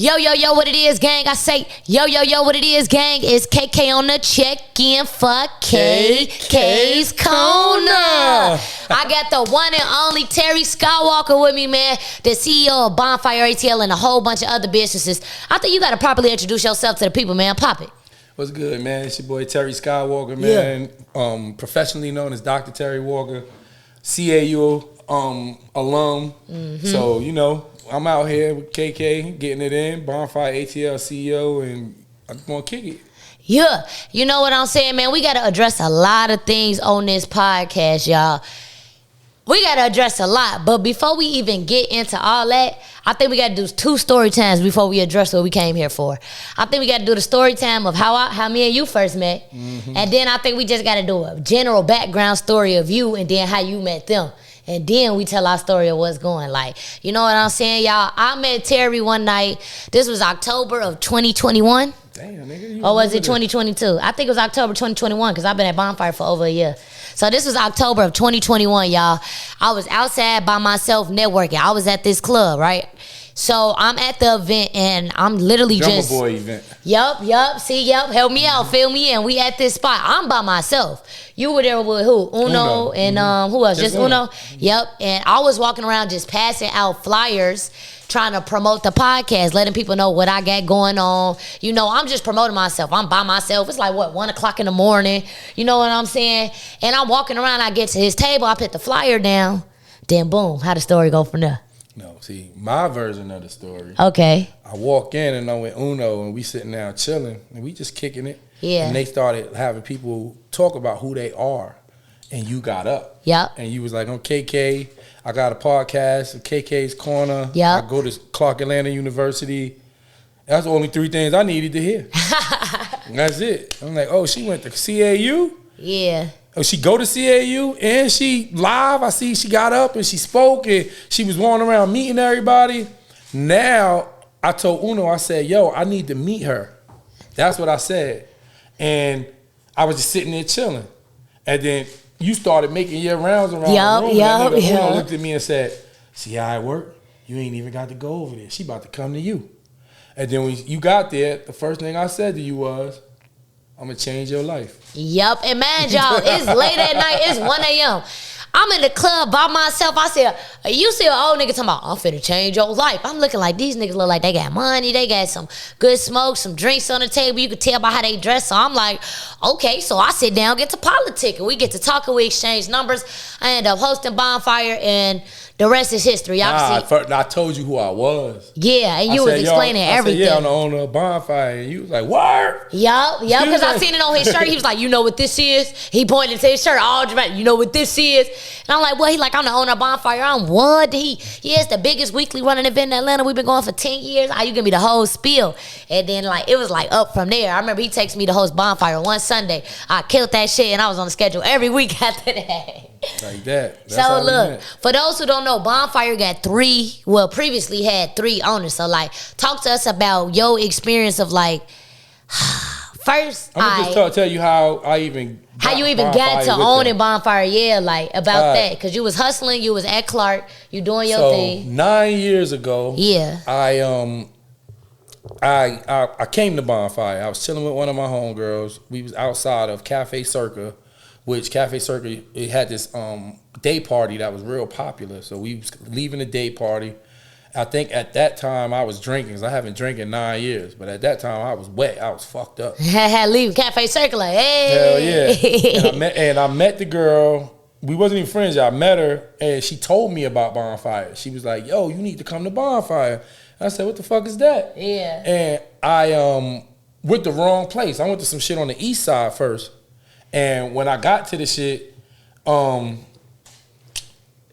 Yo, yo, yo, what it is, gang? I say, yo, yo, yo, what it is, gang? It's KK on the check-in for KK's Corner. I got the one and only Terry Skywalker with me, man. The CEO of BONFIRE ATL and a whole bunch of other businesses. I think you got to properly introduce yourself to the people, man. Pop it. What's good, man? It's your boy Terry Skywalker, man. Yeah. Professionally known as Dr. Terry Walker, CAU alum. So, you know, I'm out here with KK, getting it in, BONFIRE ATL CEO, and I'm going to kick it. Yeah, you know what I'm saying, man? We got to address a lot of things on this podcast, y'all. We got to address a lot, but before we even get into all that, I think we got to do 2 story times before we address what we came here for. I think we got to do the story time of how me and you first met, and then I think we just got to do a general background story of you and then how you met them. And then we tell our story of what's going. Like, you know what I'm saying, y'all? I met Terry one night. This was October of 2021. Damn, nigga. Or was it 2022? I think it was October 2021 because I've been at BONFIRE for over a year. So this was October of 2021, y'all. I was outside by myself networking. I was at this club, right? So I'm at the event and I'm literally Jungle Boy event. Yup. Help me out, fill me in. We at this spot. I'm by myself. You were there with who? Uno. And who else? Just Uno? Yep. And I was walking around just passing out flyers, trying to promote the podcast, letting people know what I got going on. You know, I'm just promoting myself. I'm by myself. It's like, what, 1 o'clock in the morning? You know what I'm saying? And I'm walking around. I get to his table. I put the flyer down. Then, boom, how the story go from there? No, see, my version of the story. Okay. I walk in and I'm with Uno and we sitting down chilling and we just kicking it. Yeah. And they started having people talk about who they are. And you got up. Yep. And you was like, I'm KK. I got a podcast, KK's Corner. Yep. I go to Clark Atlanta University. That's the only 3 things I needed to hear. That's it. I'm like, oh, she went to CAU? Yeah. Oh, she go to CAU and she live. I see she got up and she spoke and she was walking around meeting everybody. Now, I told Uno, I said, yo, I need to meet her. That's what I said. And I was just sitting there chilling. And then you started making your rounds around the room. And Uno looked at me and said, see how it worked? You ain't even got to go over there. She about to come to you. And then when you got there, the first thing I said to you was, I'm going to change your life. Yup. And man, y'all, it's late at night. It's 1 a.m. I'm in the club by myself. I said, you see an old nigga talking about, I'm finna change your life. I'm looking like these niggas look like they got money. They got some good smoke, some drinks on the table. You could tell by how they dress. So I'm like, okay. So I sit down, get to politic, and we get to talking. We exchange numbers. I end up hosting BONFIRE, and the rest is history. I told you who I was. Yeah, and you was explaining everything. I said, yeah, I'm the owner of BONFIRE. And you was like, what? Yup, because I seen it on his shirt. He was like, you know what this is? He pointed to his shirt, all dramatic. You know what this is? And I'm like, well, he like, I'm the owner of BONFIRE. I'm what? It's the biggest weekly running event in Atlanta. We've been going for 10 years. You give me the whole spiel. And then like, it was like up from there. I remember he texted me to host BONFIRE one Sunday. I killed that shit and I was on the schedule every week after that. Like that. That's so look, for those who don't know, BONFIRE got previously had 3 owners. So like, talk to us about your experience of like, first I'm gonna just tell you how you even got to owning BONFIRE. Yeah, like about that, because you was hustling, you was at Clark, you doing your thing. 9 years ago, yeah, I came to BONFIRE. I was chilling with one of my homegirls. We was outside of Cafe Circa, which Cafe Circa, it had this day party that was real popular. So we was leaving the day party. I think at that time I was drinking, because I haven't drank in 9 years. But at that time I was wet. I was fucked up. Leaving Cafe Circa like, hey. Hell yeah. and I met the girl. We wasn't even friends. I met her and she told me about BONFIRE. She was like, yo, you need to come to BONFIRE. I said, what the fuck is that? Yeah. And I went the wrong place. I went to some shit on the east side first. And when I got to the shit, it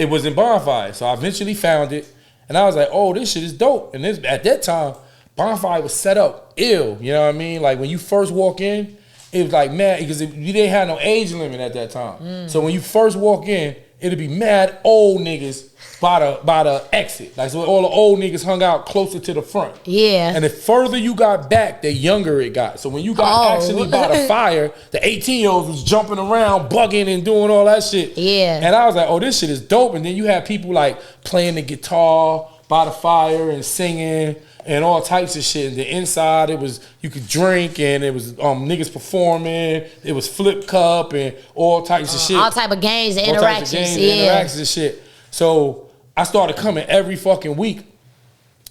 was in BONFIRE. So I eventually found it. And I was like, oh, this shit is dope. And at that time, BONFIRE was set up ill. You know what I mean? Like when you first walk in, it was like mad, because you didn't have no age limit at that time. So when you first walk in, it'd be mad old niggas by the exit. Like, so all the old niggas hung out closer to the front. Yeah. And the further you got back, the younger it got. So when you got actually by the fire, the 18-year-olds was jumping around, bugging and doing all that shit. Yeah. And I was like, oh, this shit is dope. And then you have people like playing the guitar, by the fire and singing and all types of shit. And the inside, it was, you could drink, and it was niggas performing. It was flip cup and all types of shit. All type of games and interactions. Interactions and shit. So I started coming every fucking week,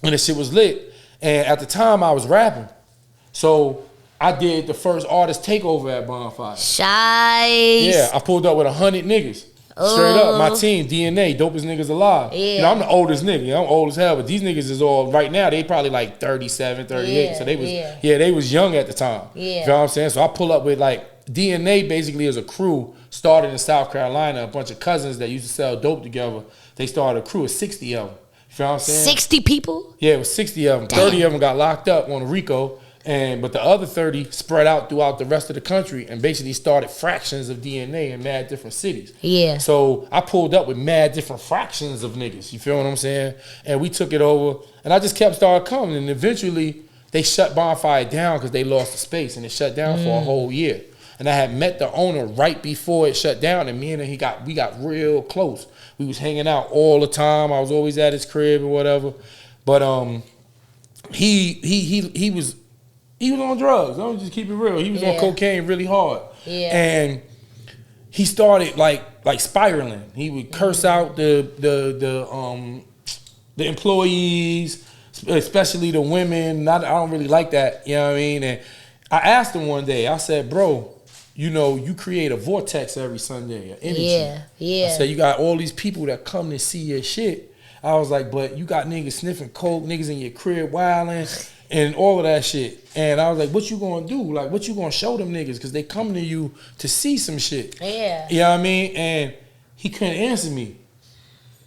and the shit was lit. And at the time, I was rapping. So I did the first artist takeover at Bonfire. Shice. Yeah, I pulled up with 100 niggas. Straight up, my team, DNA, dopest niggas alive. Yeah. You know, I'm the oldest nigga. I'm old as hell, but these niggas is all, right now, they probably like 37, 38. Yeah, so they was, they was young at the time. Yeah. You know what I'm saying? So I pull up with like, DNA basically is a crew, started in South Carolina, a bunch of cousins that used to sell dope together. They started a crew of 60 of them. You know what I'm saying? 60 people? Yeah, it was 60 of them. Damn. 30 of them got locked up on a RICO. But the other 30 spread out throughout the rest of the country and basically started fractions of DNA in mad different cities. Yeah. So I pulled up with mad different fractions of niggas. You feel what I'm saying? And we took it over, and I just started coming. And eventually they shut Bonfire down because they lost the space, and it shut down for a whole year. And I had met the owner right before it shut down, and me and him, we got real close. We was hanging out all the time. I was always at his crib or whatever. But he was on drugs. I'm just keep it real. He was on cocaine really hard. Yeah. And he started like spiraling. He would curse out the employees, especially the women. I don't really like that. You know what I mean? And I asked him one day, I said, bro, you know, you create a vortex every Sunday, an energy. Yeah. I said, you got all these people that come to see your shit. I was like, but you got niggas sniffing coke, niggas in your crib wilding, and all of that shit. And I was like, what you gonna do? Like, what you gonna show them niggas? Because they come to you to see some shit. Yeah. You know what I mean? And he couldn't answer me.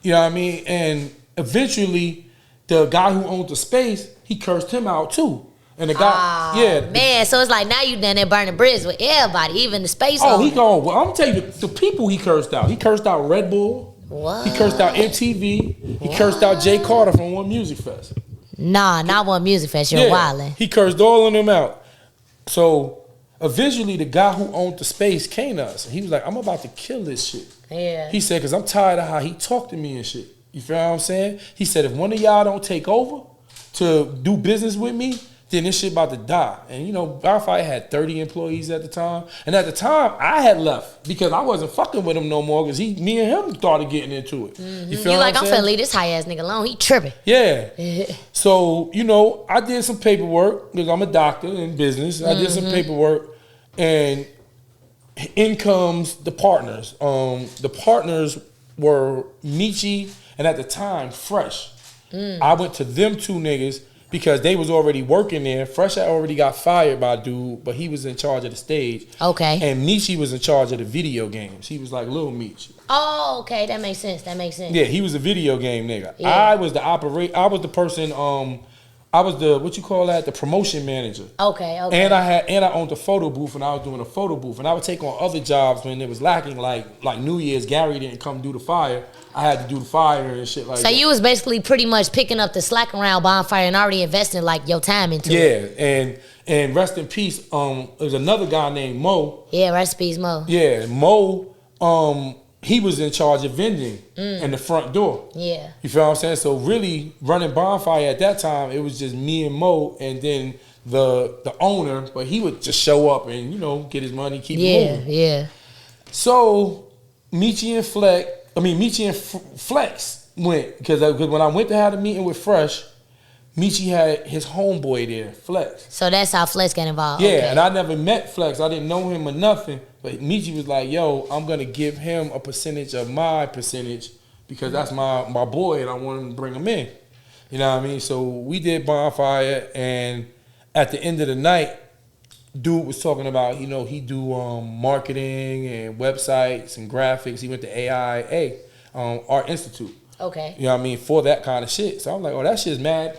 You know what I mean? And eventually, the guy who owned the space, he cursed him out too. And the guy, man, so it's like now you done there burning bridges with everybody, even the space owner. he gone. Well, I'm gonna tell you the people he cursed out. He cursed out Red Bull. What? He cursed out MTV. He cursed out Jay Carter from One Music Fest. Nah, not One Music Fest. You're wildin'. He cursed all of them out. So eventually, the guy who owned the space came to us, and he was like, "I'm about to kill this shit." Yeah. He said, "Cause I'm tired of how he talked to me and shit." You feel what I'm saying? He said, "If one of y'all don't take over to do business with me, then this shit about to die." And you know, Bonfire had 30 employees at the time. And at the time, I had left because I wasn't fucking with him no more because me and him started getting into it. You feel You what like, I'm saying? finna leave this high ass nigga alone. He tripping. Yeah. So, you know, I did some paperwork because I'm a doctor in business. I did some paperwork, and in comes the partners. The partners were Michi and at the time Fresh. I went to them two niggas because they was already working there. Fresh had already got fired by a dude, but he was in charge of the stage. Okay. And Michi was in charge of the video games. He was like Lil Meech. Oh, okay. That makes sense. Yeah, he was a video game nigga. Yeah. I was the person, I was the, what you call that? The promotion manager. Okay. And I owned a photo booth, and I was doing a photo booth, and I would take on other jobs when it was lacking, like New Year's. Gary didn't come do the fire. I had to do the fire and shit like that. So you was basically pretty much picking up the slack around Bonfire and already investing like your time into it. Yeah, and rest in peace. There's another guy named Mo. Yeah, rest in peace, Mo. Yeah, Mo. He was in charge of vending in the front door. Yeah. You feel what I'm saying? So really running Bonfire at that time, it was just me and Mo, and then the owner, but he would just show up and, you know, get his money, keep moving. Yeah. So Michi and Flex went, because when I went to have a meeting with Fresh, Michi had his homeboy there, Flex. So that's how Flex got involved. Yeah, Okay. and I never met Flex. I didn't know him or nothing. But Michi was like, yo, I'm going to give him a percentage of my percentage because that's my boy and I want him to bring him in. You know what I mean? So we did Bonfire, and at the end of the night, dude was talking about, you know, he do marketing and websites and graphics. He went to AIA, Art Institute. Okay. You know what I mean? For that kind of shit. So I'm like, oh, that shit's mad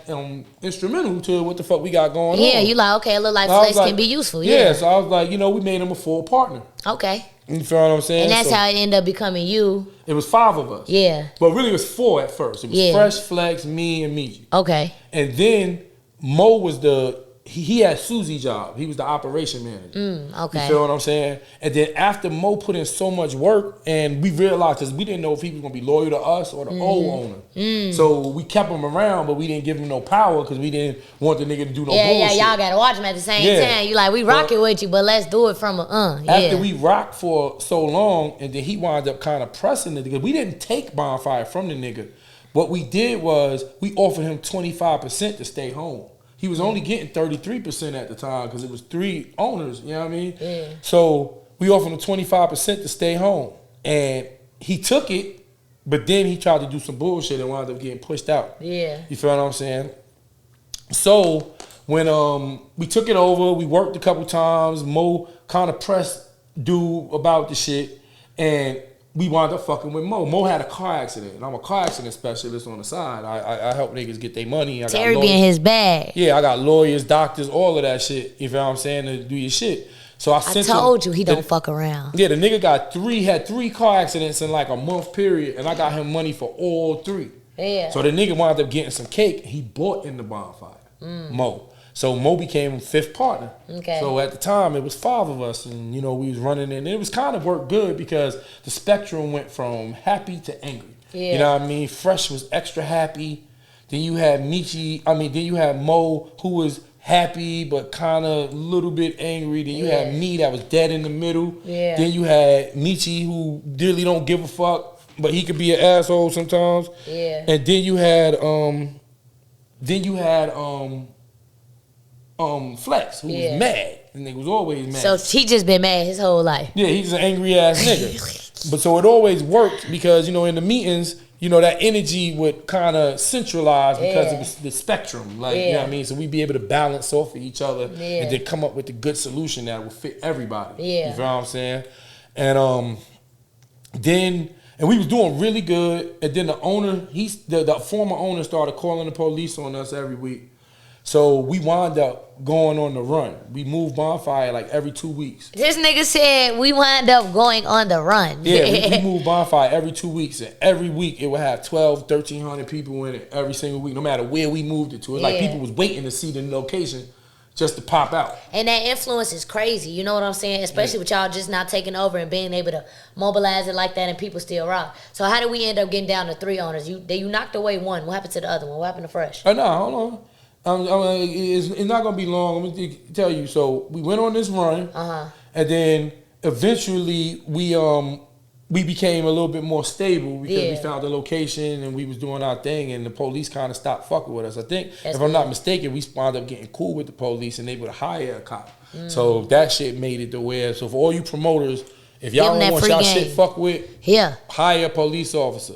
instrumental to what the fuck we got going on. Yeah, you like, okay, it look like Flex can be useful. Yeah, so I was like, you know, we made him a full partner. Okay. You feel what I'm saying? And that's how it ended up becoming you. It was 5 of us. Yeah. But really it was 4 at first. It was Fresh, Flex, me, and Michi. Okay. And then Mo was the he had Susie's job. He was the operation manager. Okay. You feel what I'm saying? And then after Mo put in so much work, and we realized, because we didn't know if he was going to be loyal to us or the old owner. So we kept him around, but we didn't give him no power because we didn't want the nigga to do no bullshit. Yeah, y'all got to watch him at the same time. You like, we rocking with you, but let's do it from After we rocked for so long, and then he wound up kind of pressing it, because we didn't take Bonfire from the nigga. What we did was we offered him 25% to stay home. He was only getting 33% at the time because it was 3 owners, you know what I mean? Yeah. So we offered him 25% to stay home. And he took it, but then he tried to do some bullshit and wound up getting pushed out. Yeah. You feel what I'm saying? So when we took it over, we worked a couple times. Mo kind of pressed dude about the shit, and we wound up fucking with Mo. Mo had a car accident, and I'm a car accident specialist on the side. I help niggas get their money. Terry be in his bag. Yeah, I got lawyers, doctors, all of that shit. You feel what I'm saying? To do your shit. So I told you he don't fuck around. Yeah, the nigga had 3 car accidents in like a month period, and I got him money for all 3. Yeah. So the nigga wound up getting some cake. He bought in the Bonfire, Mo. So Mo became 5th partner. Okay. So at the time, it was 5 of us, and you know we was running in. And it was kind of worked good because the spectrum went from happy to angry. Yeah. You know what I mean? Fresh was extra happy. Then you had then you had Mo, who was happy but kind of a little bit angry. Then you had me, that was dead in the middle. Yeah. Then you had Michi, who really don't give a fuck, but he could be an asshole sometimes. Yeah. And then you had Flex, who was mad. The nigga was always mad. So he just been mad his whole life. Yeah, he's an angry ass nigga. But so it always worked because, you know, in the meetings, you know, that energy would kind of centralize because it was the spectrum. Like, you know what I mean? So we'd be able to balance off of each other and then come up with a good solution that would fit everybody. Yeah. You feel what I'm saying? And and we was doing really good. And then the owner, the former owner started calling the police on us every week. So we wound up going on the run. We moved Bonfire like every 2 weeks. This nigga said we wound up going on the run. Yeah, we moved Bonfire every 2 weeks. And every week it would have 1,300 people in it every single week, no matter where we moved it to. It's like people was waiting to see the location just to pop out. And that influence is crazy, you know what I'm saying? Especially with y'all just not taking over and being able to mobilize it like that and people still rock. So how did we end up getting down to 3 owners? You knocked away one. What happened to the other one? What happened to Fresh? Oh, no, hold on. It's not gonna be long. I'm gonna tell you. So we went on this run, and then eventually we became a little bit more stable because we found the location and we was doing our thing, and the police kind of stopped fucking with us. I think, if I'm not mistaken, we wound up getting cool with the police and they would hire a cop. So that shit made it to where. So for all you promoters, if y'all don't want y'all shit fuck with, hire a police officer.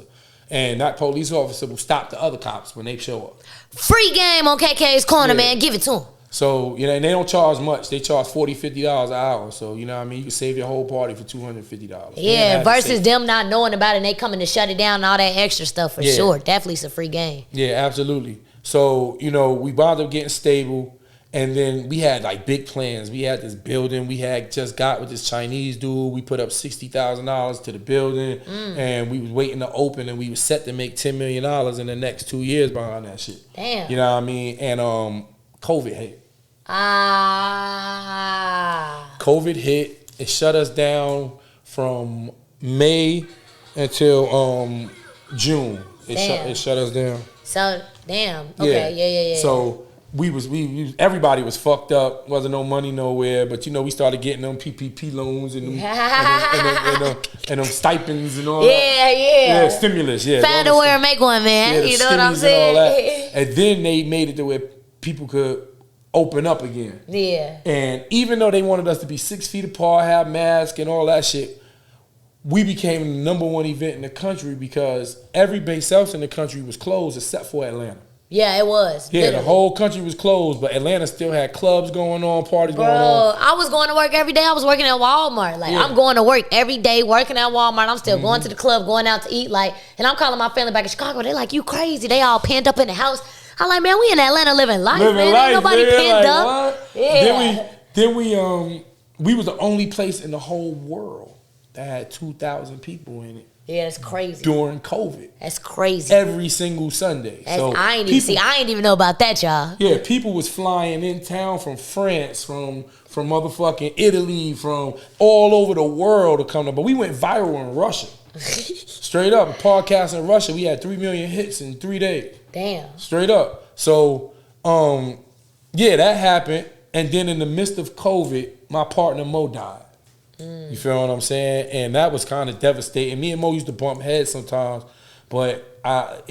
And that police officer will stop the other cops when they show up. Free game on KK's Corner, man. Give it to them. So, you know, and they don't charge much. They charge $40, $50 an hour. So, you know what I mean? You can save your whole party for $250. Yeah, versus them not knowing about it and they coming to shut it down and all that extra stuff for sure. Definitely it's a free game. Yeah, absolutely. So, you know, we wound up getting stable. And then we had like big plans. We had this building we had just got with this Chinese dude. We put up $60,000 to the building, and we was waiting to open, and we was set to make $10 million in the next 2 years behind that shit. Damn. You know what I mean? And COVID hit. COVID hit. It shut us down from May until June. It shut us down. So damn. Okay. Yeah. So. Everybody was fucked up. Wasn't no money nowhere. But you know, we started getting them PPP loans and them stipends and all that. Yeah, stimulus. Yeah, find a way to make one, man. Yeah, you know what I'm saying? And then they made it to where people could open up again. Yeah. And even though they wanted us to be 6 feet apart, have masks and all that shit, we became the #1 event in the country because every base else in the country was closed except for Atlanta. Yeah, it was. Yeah, the whole country was closed, but Atlanta still had clubs going on, parties going on. I was going to work every day. I was working at Walmart. Like, I'm going to work every day, working at Walmart. I'm still going to the club, going out to eat. Like, and I'm calling my family back in Chicago. They're like, you crazy. They all penned up in the house. I'm like, man, we in Atlanta living life, man. Ain't nobody pinned up. What? Yeah. Then we was the only place in the whole world that had 2,000 people in it. Yeah, that's crazy. During COVID. That's crazy. Every single Sunday. So I ain't even know about that, y'all. Yeah, people was flying in town from France, from motherfucking Italy, from all over the world to come to. But we went viral in Russia. Straight up. A podcast in Russia, we had 3 million hits in 3 days. Damn. Straight up. So, yeah, that happened. And then in the midst of COVID, my partner Mo died. You feel what I'm saying? And that was kind of devastating. Me and Mo used to bump heads sometimes, but I'm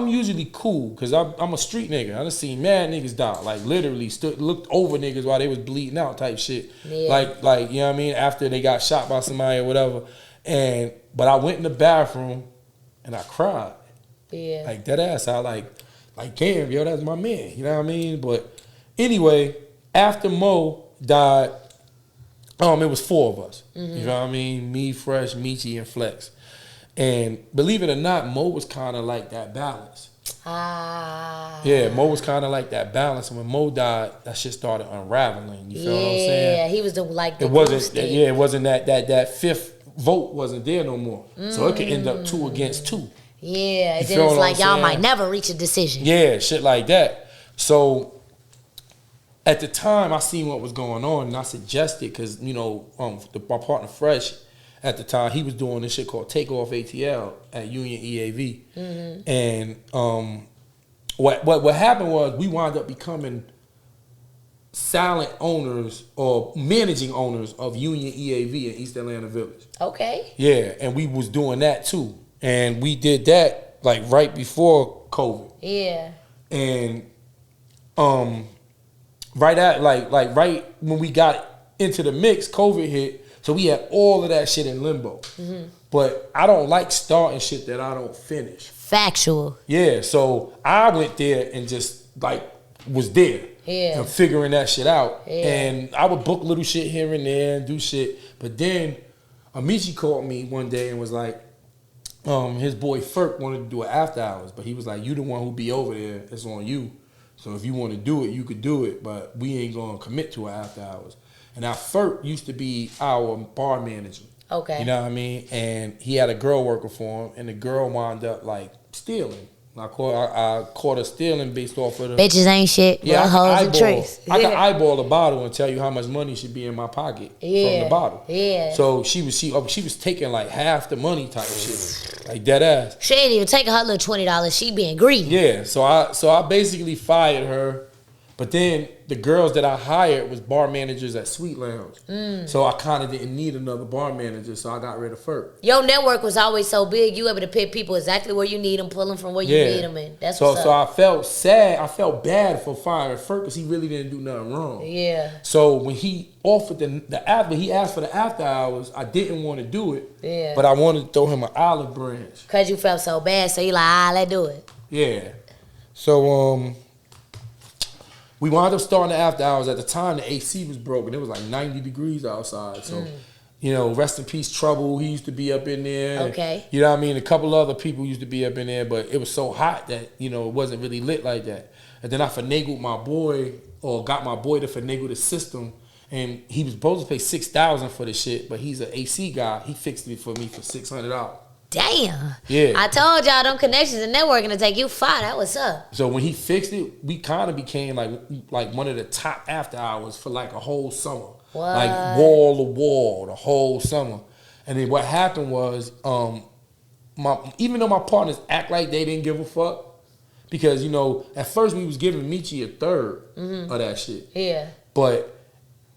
usually cool because I'm a street nigga. I done seen mad niggas die, like literally looked over niggas while they was bleeding out type shit. Yeah. Like you know what I mean? After they got shot by somebody or whatever. But I went in the bathroom and I cried. Yeah. Like that ass. I like damn, yo, that's my man. You know what I mean? But anyway, after Mo died. It was 4 of us. Mm-hmm. You know what I mean? Me, Fresh, Michi, and Flex. And believe it or not, Mo was kind of like that balance. Yeah, Mo was kind of like that balance. And when Mo died, that shit started unraveling. You feel what I'm saying? Yeah, he was the it wasn't that fifth vote wasn't there no more. So it could end up 2 against 2. Yeah, and then it's like y'all might never reach a decision. Yeah, shit like that. So at the time, I seen what was going on, and I suggested, because, my partner Fresh, at the time, he was doing this shit called Takeoff ATL at Union EAV. Mm-hmm. And what happened was we wound up becoming silent owners or managing owners of Union EAV in East Atlanta Village. Okay. Yeah, and we was doing that too. And we did that, like, right before COVID. Yeah. And, right when we got into the mix, COVID hit, so we had all of that shit in limbo. Mm-hmm. But I don't like starting shit that I don't finish. Factual. Yeah, so I went there and just was there. Yeah. And figuring that shit out. Yeah. And I would book little shit here and there and do shit. But then Amici called me one day and was like, his boy Ferk wanted to do it after hours, but he was like, you the one who be over there, it's on you. So if you want to do it, you could do it, but we ain't going to commit to it after hours. And now Ferk used to be our bar manager. Okay. You know what I mean? And he had a girl working for him, and the girl wound up stealing. I caught her stealing based off of the... Bitches ain't shit. Yeah, hoes and tricks. I can eyeball the bottle and tell you how much money should be in my pocket from the bottle. Yeah. So she was taking like half the money type of shit. Like dead ass. She ain't even taking her little $20. She being greedy. Yeah. So I basically fired her. But then the girls that I hired was bar managers at Sweet Lounge. So I kind of didn't need another bar manager, so I got rid of Ferk. Your network was always so big, you able to pick people exactly where you need them, pull them from where you need them in. That's what's up. So I felt sad. I felt bad for firing Ferk because he really didn't do nothing wrong. Yeah. So when he offered the after, he asked for the after hours, I didn't want to do it. Yeah. But I wanted to throw him an olive branch. Because you felt so bad, so you like, let's do it. Yeah. So, we wound up starting the after hours. At the time, the AC was broken. It was like 90 degrees outside. So, rest in peace, Trouble. He used to be up in there. Okay. You know what I mean? A couple other people used to be up in there, but it was so hot that, it wasn't really lit like that. And then I finagled my boy, or got my boy to finagle the system. And he was supposed to pay $6,000 for the shit, but he's an AC guy. He fixed it for me for $600. Damn. Yeah. I told y'all them connections and networking to take you far. That was up. So when he fixed it, we kind of became like one of the top after hours for like a whole summer. What? Like wall to wall the whole summer. And then what happened was, even though my partners act like they didn't give a fuck, because, at first we was giving Michi a third of that shit. Yeah. But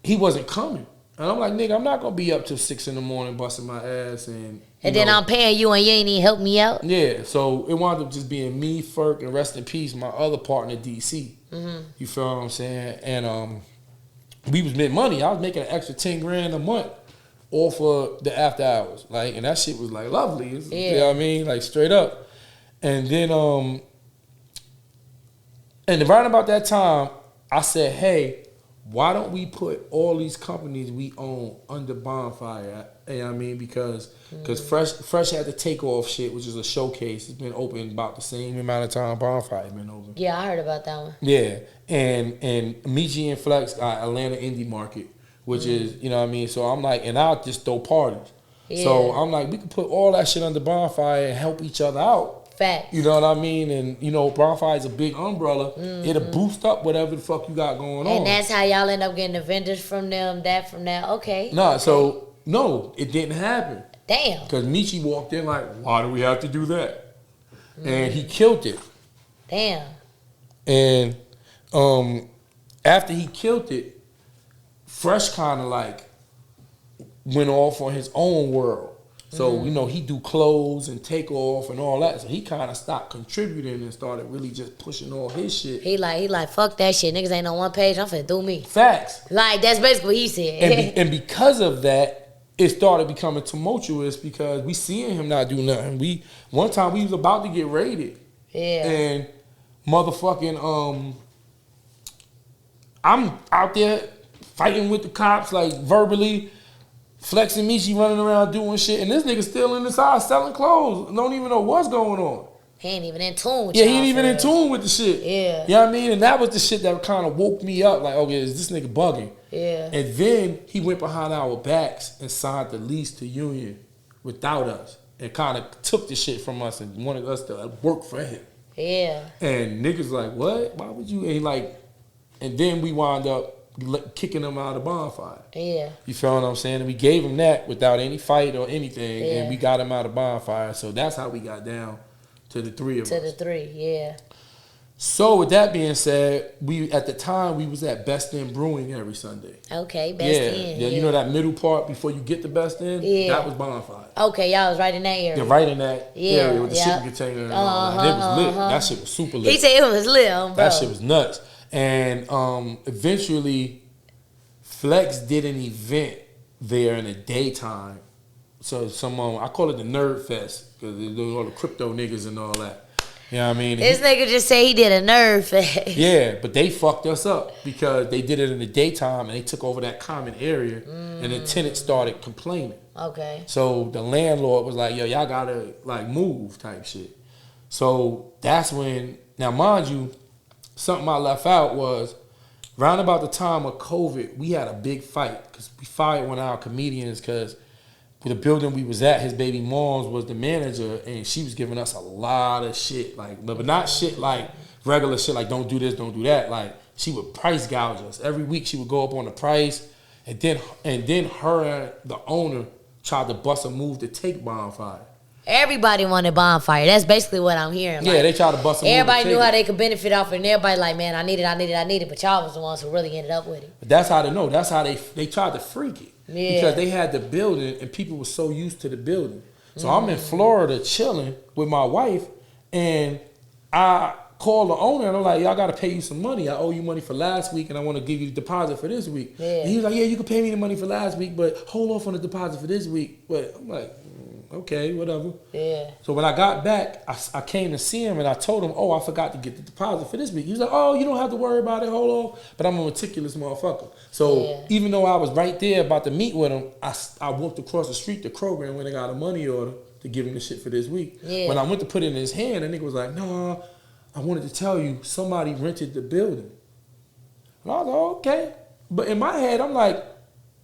he wasn't coming. And I'm like, nigga, I'm not going to be up till 6 in the morning busting my ass. And then I'm paying you and you ain't even help me out? Yeah, so it wound up just being me, Ferk, and rest in peace, my other partner, DC. You feel what I'm saying? And we was making money. I was making an extra $10,000 a month off of the after hours. And that shit was like lovely. You know what I mean? Like straight up. And then, and right about that time, I said, hey, why don't we put all these companies we own under Bonfire? You know what I mean? Because Fresh had the Takeoff shit, which is a showcase. It's been open about the same amount of time Bonfire's been open. Yeah, I heard about that one. Yeah. And Michi and Flex got Atlanta Indie Market, which is, you know what I mean? So I'm like, and I'll just throw parties. Yeah. So I'm like, we can put all that shit under Bonfire and help each other out. Facts. You know what I mean? And, you know, Bonfire is a big umbrella. It'll boost up whatever the fuck you got going on. And that's how y'all end up getting the vendors from them, that from that. Okay. Nah, so, no, it didn't happen. Damn. Because Michi walked in like, why do we have to do that? And he killed it. Damn. And after he killed it, Fresh kind of like went off on his own world. So, you know, he do clothes and take off and all that. So he kind of stopped contributing and started really just pushing all his shit. He like, fuck that shit. Niggas ain't on one page. I'm finna do me. Facts. Like, that's basically what he said. And because of that, it started becoming tumultuous because we seeing him not do nothing. One time we was about to get raided. Yeah. And motherfucking, I'm out there fighting with the cops, like verbally. Flexing Michi running around doing shit, and this nigga still in the side selling clothes. Don't even know what's going on. He ain't even in tune with he y'all ain't even for in tune with the shit. Yeah. You know what I mean? And that was the shit that kind of woke me up. Like, okay, is this nigga bugging? Yeah. And then he went behind our backs and signed the lease to Union without us. And kind of took the shit from us and wanted us to work for him. Yeah. And niggas like, what? Why would you? And then we wound up kicking him out of Bonfire. Yeah. You feel what I'm saying? And we gave him that without any fight or anything, Yeah. and we got him out of Bonfire. So that's how we got down to the three of us. To the three, yeah. So with that being said, at the time we was at Best End Brewing every Sunday. Okay, Best End. Yeah, you know that middle part before you get to Best End? Yeah. That was Bonfire. Okay, y'all was right in that area. Yeah, right in that area with the yep. shipping container and all that. It was lit. That shit was super lit. He said it was lit, bro. That shit was nuts. And eventually, Flex did an event there in the daytime. So I call it the Nerd Fest because there's all the crypto niggas and all that. You know what I mean? This nigga just say he did a nerd fest. Yeah, but they fucked us up because they did it in the daytime and they took over that common area and the tenants started complaining. Okay. So the landlord was like, yo, y'all gotta like move type shit. So that's when, now mind you, something I left out was round about the time of COVID, we had a big fight because we fired one of our comedians because the building we was at, his baby mom's was the manager, and she was giving us a lot of shit, like, but not shit like regular shit, like don't do this, don't do that. Like she would price gouge us every week. She would go up on the price, and then her and the owner tried to bust a move to take Bonfire. Everybody wanted Bonfire. That's basically what I'm hearing. Yeah, they tried to bust a move. Everybody knew how they could benefit off it, and everybody like, man, I need it. But y'all was the ones who really ended up with it. But that's how they know. That's how they tried to freak it. Yeah. Because they had the building and people were so used to the building. So I'm in Florida chilling with my wife, and I called the owner and I'm like, y'all got to pay you some money. I owe you money for last week and I want to give you the deposit for this week. Yeah. And he was like, yeah, you can pay me the money for last week, but hold off on the deposit for this week. But I'm like, okay, whatever. Yeah. So when I got back, I came to see him and I told him, oh, I forgot to get the deposit for this week. He was like, oh, you don't have to worry about it, hold on. But I'm a meticulous motherfucker. So even though I was right there about to meet with him, I walked across the street to Kroger and went and got a money order to give him the shit for this week. Yeah. When I went to put it in his hand, the nigga was like, no, I wanted to tell you somebody rented the building. And I was like, okay. But in my head, I'm like,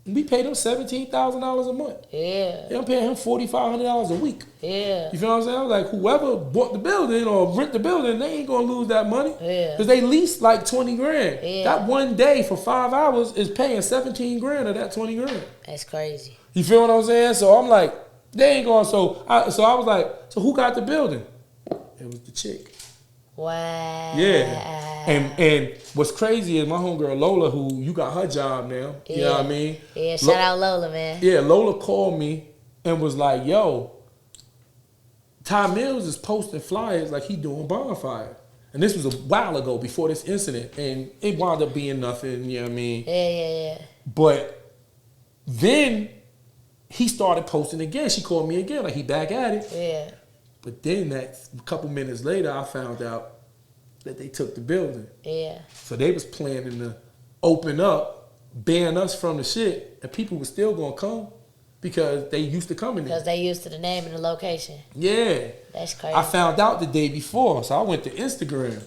we paid him $17,000 a month. Yeah. I'm paying him $4,500 a week. Yeah. You feel what I'm saying? I was like, whoever bought the building or rent the building, they ain't gonna lose that money. Yeah. Because they leased like 20 grand. Yeah. That one day for 5 hours is paying 17 grand of that 20 grand. That's crazy. You feel what I'm saying? So I'm like, they ain't going. So I was like, so who got the building? It was the chick. Wow. Yeah. And what's crazy is my homegirl Lola, who you got her job now. Yeah. You know what I mean? Yeah, shout out Lola, man. Yeah, Lola called me and was like, yo, Ty Mills is posting flyers like he doing Bonfire. And this was a while ago before this incident. And it wound up being nothing, you know what I mean? Yeah. But then he started posting again. She called me again, like he back at it. Yeah. But then that a couple minutes later, I found out that they took the building. Yeah. So they was planning to open up, ban us from the shit, and people were still gonna come because they used to coming there. Because they used to the name and the location. Yeah. That's crazy. I found out the day before, so I went to Instagram,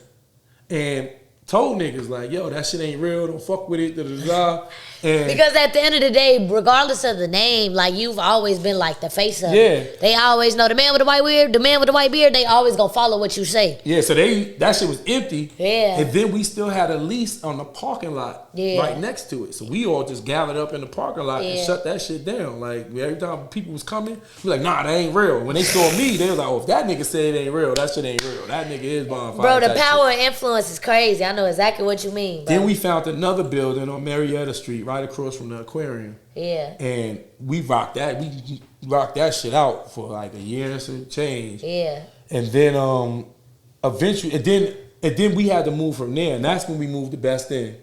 and told niggas like, yo, that shit ain't real. Don't fuck with it. Da, da, da. And because at the end of the day, regardless of the name, like you've always been like the face of it. They always know the man with the white beard, the man with the white beard. They always gonna follow what you say. Yeah, so that shit was empty. Yeah. And then we still had a lease on the parking lot right next to it. So we all just gathered up in the parking lot and shut that shit down. Like every time people was coming, we like, nah, that ain't real. When they saw me, they was like, oh, if that nigga said it ain't real, that shit ain't real. That nigga is bonfire. Bro, the power and influence is crazy. I know exactly what you mean, bro. Then we found another building on Marietta Street, right across from the aquarium. Yeah. And we rocked that. We rocked that shit out for like a year and some change. Yeah. And then eventually, and then we had to move from there, and that's when we moved to Best End.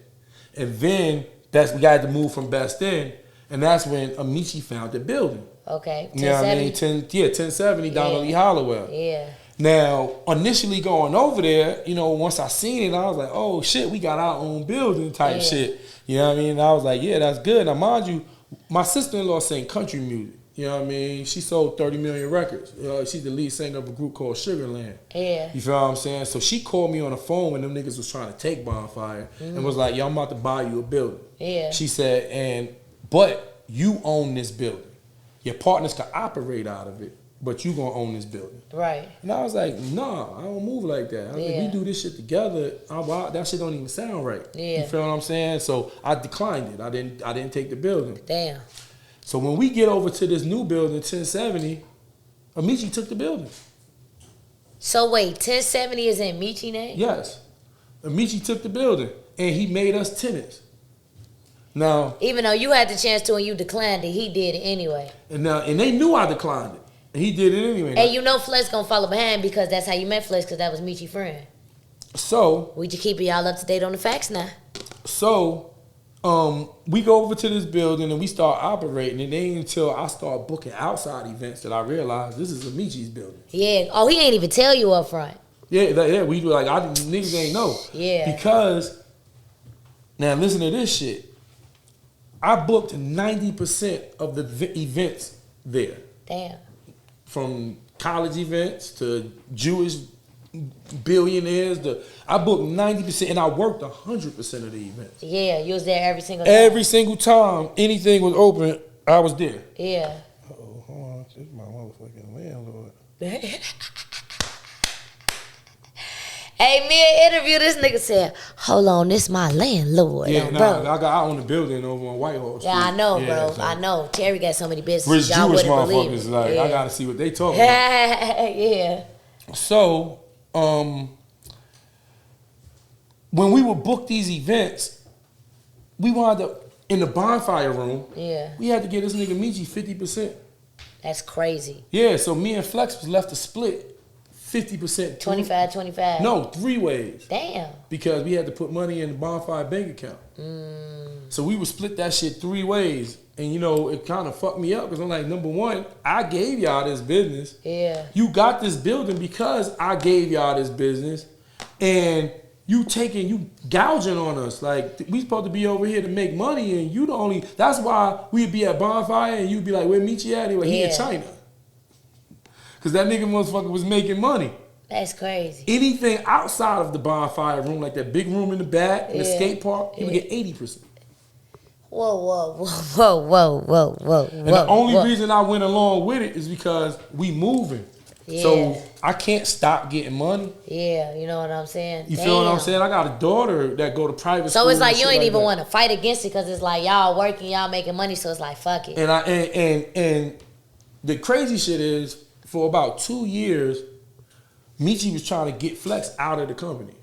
And then we had to move from Best End, and that's when Amici found the building. Okay. 1070. You know what I mean? 1070 down on Lee Hollowell. Yeah. Now, initially going over there, you know, once I seen it, I was like, oh shit, we got our own building type shit. You know what I mean? And I was like, yeah, that's good. Now, mind you, my sister-in-law sang country music. You know what I mean? She sold 30 million records. She's the lead singer of a group called Sugarland. Yeah. You feel what I'm saying? So she called me on the phone when them niggas was trying to take Bonfire and was like, yo, I'm about to buy you a building. Yeah. She said, but you own this building. Your partners can operate out of it, but you gonna own this building. Right. And I was like, nah, I don't move like that. I was like, we do this shit together. That shit don't even sound right. Yeah. You feel what I'm saying? So I declined it. I didn't take the building. Damn. So when we get over to this new building, 1070, Amici took the building. So wait, 1070 is in Amici name? Yes. Amici took the building, and he made us tenants. Now, even though you had the chance to and you declined it, he did it anyway. And they knew I declined it. And he did it anyway. And you know Flex gonna follow behind because that's how you met Flex, because that was Michi's friend. So we just keep y'all up to date on the facts now. So we go over to this building and we start operating, and then until I start booking outside events that I realized this is Amici's building. Yeah. Oh, he ain't even tell you up front. Yeah, we were like, niggas ain't know. Yeah. Because now listen to this shit. I booked 90% of the events there. Damn. From college events to Jewish billionaires, I booked 90% and I worked 100% of the events. Yeah, you was there every single time. Every single time anything was open, I was there. Yeah. Uh-oh, hold on. This is my motherfucking landlord. Hey, mid-interview, this nigga said, hold on, this my landlord. Yeah, bro. I own a building over on Whitehall Street. Yeah, I know, bro. So I know. Terry got so many businesses. Rich Jewish motherfuckers, like, I got to see what they talking about. Yeah. So, when we would book these events, we wound up in the bonfire room. Yeah. We had to get this nigga Michi 50%. That's crazy. Yeah, so me and Flex was left to split 50%. 25. No, 3 ways. Damn. Because we had to put money in the bonfire bank account. So we would split that shit 3 ways. And, you know, it kind of fucked me up because I'm like, number one, I gave y'all this business. Yeah. You got this building because I gave y'all this business. And you gouging on us. Like, we supposed to be over here to make money, and you the only, that's why we'd be at bonfire and you'd be like, where Michi at? Like, he in China. Because that nigga motherfucker was making money. That's crazy. Anything outside of the bonfire room, like that big room in the back, in the skate park, he would get 80%. Whoa. And the only reason I went along with it is because we moving. Yeah. So I can't stop getting money. Yeah, you know what I'm saying? You feel what I'm saying? I got a daughter that go to private school. So it's like you ain't even want to fight against it because it's like y'all working, y'all making money, so it's like fuck it. And the crazy shit is, for about 2 years, Michi was trying to get Flex out of the company.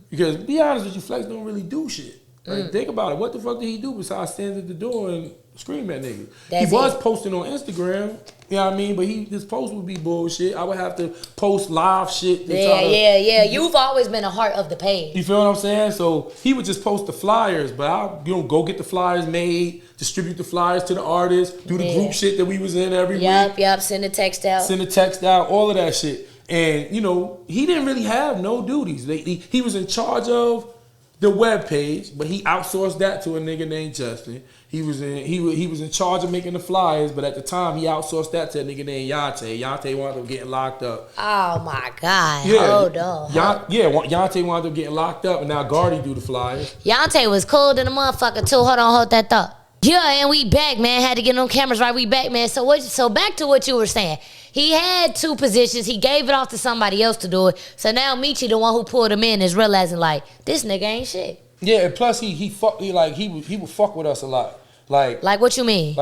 Because, to be honest with you, Flex don't really do shit. Like, think about it. What the fuck did he do besides stand at the door and scream at niggas? He was posting on Instagram, you know what I mean? But his post would be bullshit. I would have to post live shit. Yeah. You've always been a heart of the page. You feel what I'm saying? So he would just post the flyers, but I'll go get the flyers made, distribute the flyers to the artists, do the group shit that we was in every week. Yep, send the text out, all of that shit. And, you know, he didn't really have no duties. He was in charge of the web page, but he outsourced that to a nigga named Justin. He was in charge of making the flyers, but at the time he outsourced that to a nigga named Yante. Yante wound up getting locked up. Oh my God! Yeah, hold on. Yante wound up getting locked up, and now Gardy do the flyers. Yante was cool than a motherfucker too. Hold that thought. Yeah, and we back, man. Had to get on cameras right. We back, man. So back to what you were saying. He had 2 positions. He gave it off to somebody else to do it. So now Michi, the one who pulled him in, is realizing like this nigga ain't shit. Yeah, and plus he would fuck with us a lot. Like what you mean?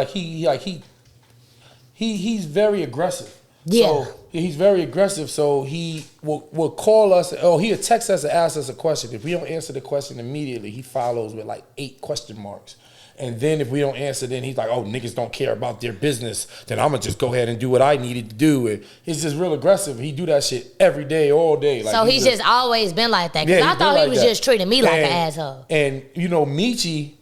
He's very aggressive. Yeah. So he's very aggressive. So he will call us. Oh, he'll text us and ask us a question. If we don't answer the question immediately, he follows with like 8 question marks. And then if we don't answer, then he's like, oh, niggas don't care about their business. Then I'm going to just go ahead and do what I needed to do. And he's just real aggressive. He do that shit every day, all day. Like, so he's just always been like that. Because I thought he was just treating me like an asshole. And, you know, Michi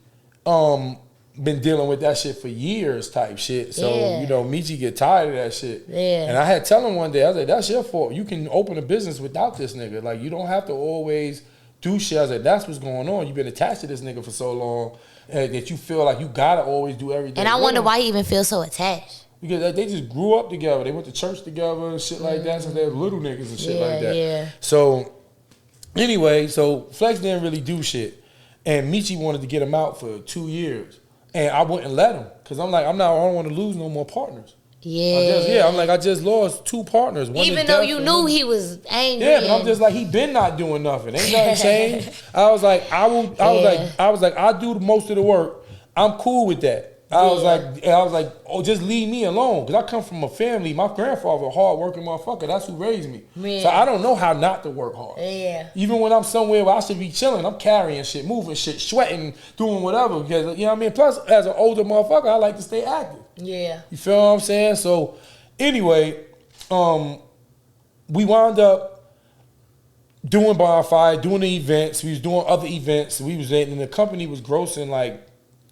been dealing with that shit for years type shit. So, you know, Michi get tired of that shit. Yeah. And I had to tell him one day, I was like, that's your fault. You can open a business without this nigga. Like, you don't have to always do shit. I was like, that's what's going on. You've been attached to this nigga for so long. That you feel like you gotta always do everything. And I wonder why he even feels so attached. Because they just grew up together. They went to church together and shit like that since they were little niggas and shit like that. Yeah. So anyway, Flex didn't really do shit. And Michi wanted to get him out for 2 years. And I wouldn't let him. Because I don't want to lose no more partners. Yeah. I just lost 2 partners. Even though you knew he was angry. Yeah, but I'm just like, he been not doing nothing. Ain't nothing changed. I was like, I do most of the work. I'm cool with that. I was like, oh, just leave me alone. Because I come from a family. My grandfather, a hard-working motherfucker. That's who raised me. Man. So I don't know how not to work hard. Yeah. Even when I'm somewhere where I should be chilling, I'm carrying shit, moving shit, sweating, doing whatever. Because, you know what I mean? Plus, as an older motherfucker, I like to stay active. Yeah. You feel what I'm saying? So, anyway, we wound up doing Bonfire, doing the events. We was doing other events. We was in, and the company was grossing like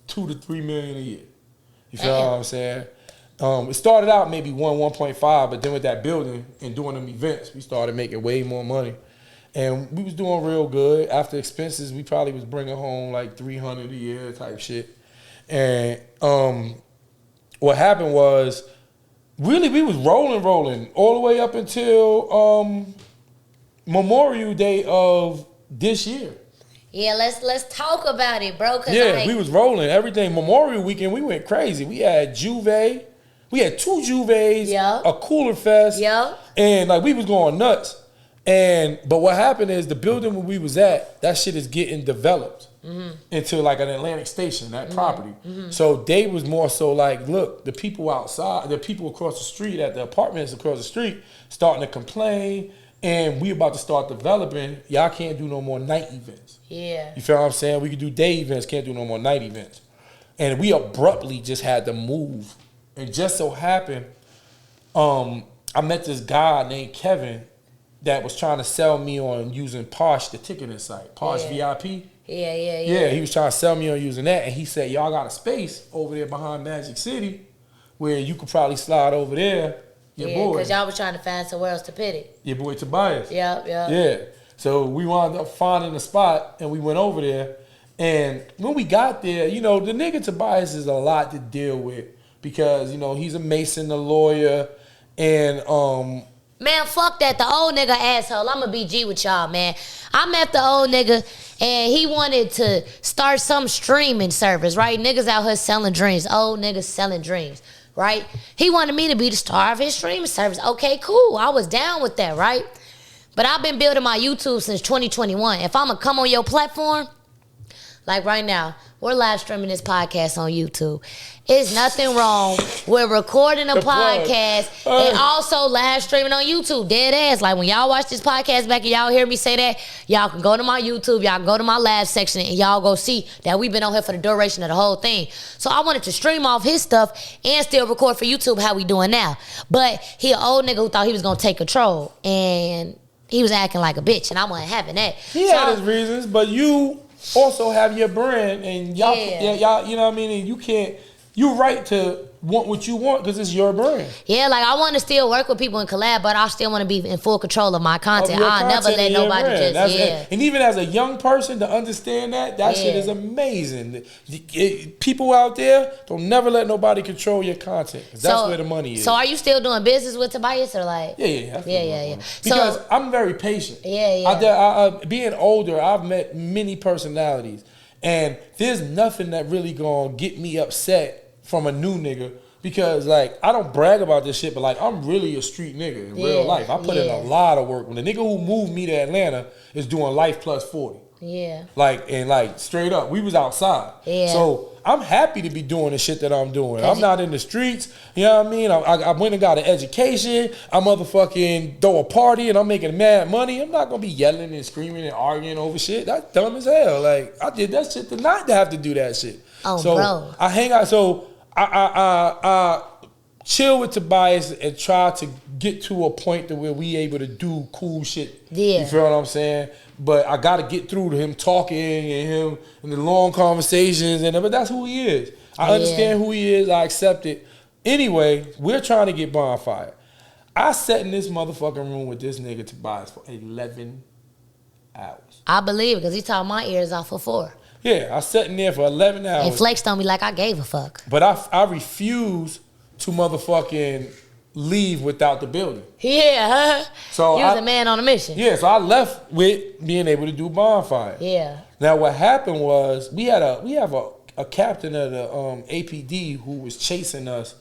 $2 to $3 million a year. You feel what I'm saying? It started out maybe 1.5, but then with that building and doing them events, we started making way more money. And we was doing real good. After expenses, we probably was bringing home like $300 a year type shit. And what happened was, really, we was rolling all the way up until Memorial Day of this year. Yeah, let's talk about it, bro. Yeah, we was rolling everything. Memorial Weekend, we went crazy. We had Juve, we had 2 Juves, a Cooler Fest, and like we was going nuts. But what happened is the building where we was at, that shit is getting developed into like an Atlantic Station, that property. So they was more so like, look, the people outside, the people across the street at the apartments across the street starting to complain, and we about to start developing. Y'all can't do no more night events. Yeah. You feel what I'm saying? We could do day events, can't do no more night events. And we abruptly just had to move. And just so happened, I met this guy named Kevin that was trying to sell me on using Posh, the ticketing site, Posh VIP. Yeah, he was trying to sell me on using that. And he said, y'all got a space over there behind Magic City where you could probably slide over there. Your boy. Because y'all was trying to find somewhere else to put it. Your boy Tobias. Yeah. So we wound up finding a spot and we went over there. And when we got there, you know, the nigga Tobias is a lot to deal with because, you know, he's a Mason, a lawyer, and man, fuck that. The old nigga asshole. I'ma be G with y'all, man. I met the old nigga and he wanted to start some streaming service, right? Niggas out here selling dreams. Old niggas selling dreams. Right? He wanted me to be the star of his streaming service. Okay, cool. I was down with that, right? But I've been building my YouTube since 2021. If I'm going to come on your platform, like right now, we're live streaming this podcast on YouTube. It's nothing wrong with recording a podcast and also live streaming on YouTube. Dead ass. Like when y'all watch this podcast back and y'all hear me say that, y'all can go to my YouTube, y'all can go to my live section and y'all go see that we've been on here for the duration of the whole thing. So I wanted to stream off his stuff and still record for YouTube how we doing now. But he an old nigga who thought he was going to take control and he was acting like a bitch and I wasn't having that. He had his reasons, but you also have your brand and y'all, you know what I mean? And you can't you're right to want what you want because it's your brand. Yeah, like I want to still work with people and collab, but I still want to be in full control of my content. I'll never let nobody just, And even as a young person to understand that shit is amazing. People out there, don't never let nobody control your content. That's where the money is. So are you still doing business with Tobias or like? Yeah. Because I'm very patient. Yeah. Being older, I've met many personalities. And there's nothing that really gonna get me upset from a new nigga because, like, I don't brag about this shit, but, like, I'm really a street nigga in real life. I put in a lot of work. When the nigga who moved me to Atlanta is doing life plus 40. Yeah. Like, straight up, we was outside. Yeah. So I'm happy to be doing the shit that I'm doing. I'm not in the streets. You know what I mean? I went and got an education. I motherfucking throw a party and I'm making mad money. I'm not gonna be yelling and screaming and arguing over shit. That's dumb as hell. Like, I did that shit to not to have to do that shit. Oh, so bro. I hang out. So I chill with Tobias and try to get to a point to where we able to do cool shit. Yeah. You feel what I'm saying? But I got to get through to him talking and him and the long conversations. But that's who he is. I understand who he is. I accept it. Anyway, we're trying to get Bonfire. I sat in this motherfucking room with this nigga Tobias for 11 hours. I believe it because he taught my ears off for 4. Yeah, I sat in there for 11 hours. And flexed on me like I gave a fuck. But I refuse to motherfucking leave without the building. Yeah. So he was a man on a mission. Yeah, so I left with being able to do Bonfire. Yeah. Now what happened was we have a captain of the APD who was chasing us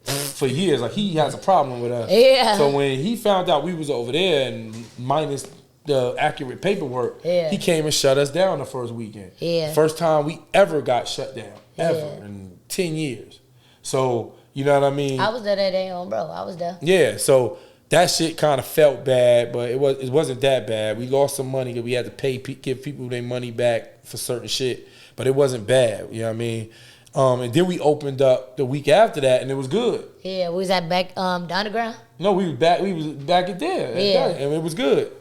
for years. Like, he has a problem with us. Yeah. So when he found out we was over there and minus the accurate paperwork, he came and shut us down the first weekend. Yeah. First time we ever got shut down, ever, in 10 years. So, you know what I mean? I was there that day on, bro. I was there. Yeah, so that shit kind of felt bad, but it wasn't that bad. We lost some money because we had to give people their money back for certain shit, but it wasn't bad. You know what I mean? And then we opened up the week after that, and it was good. Yeah, we was at back the underground. No, we was back at there. Yeah, and it was good.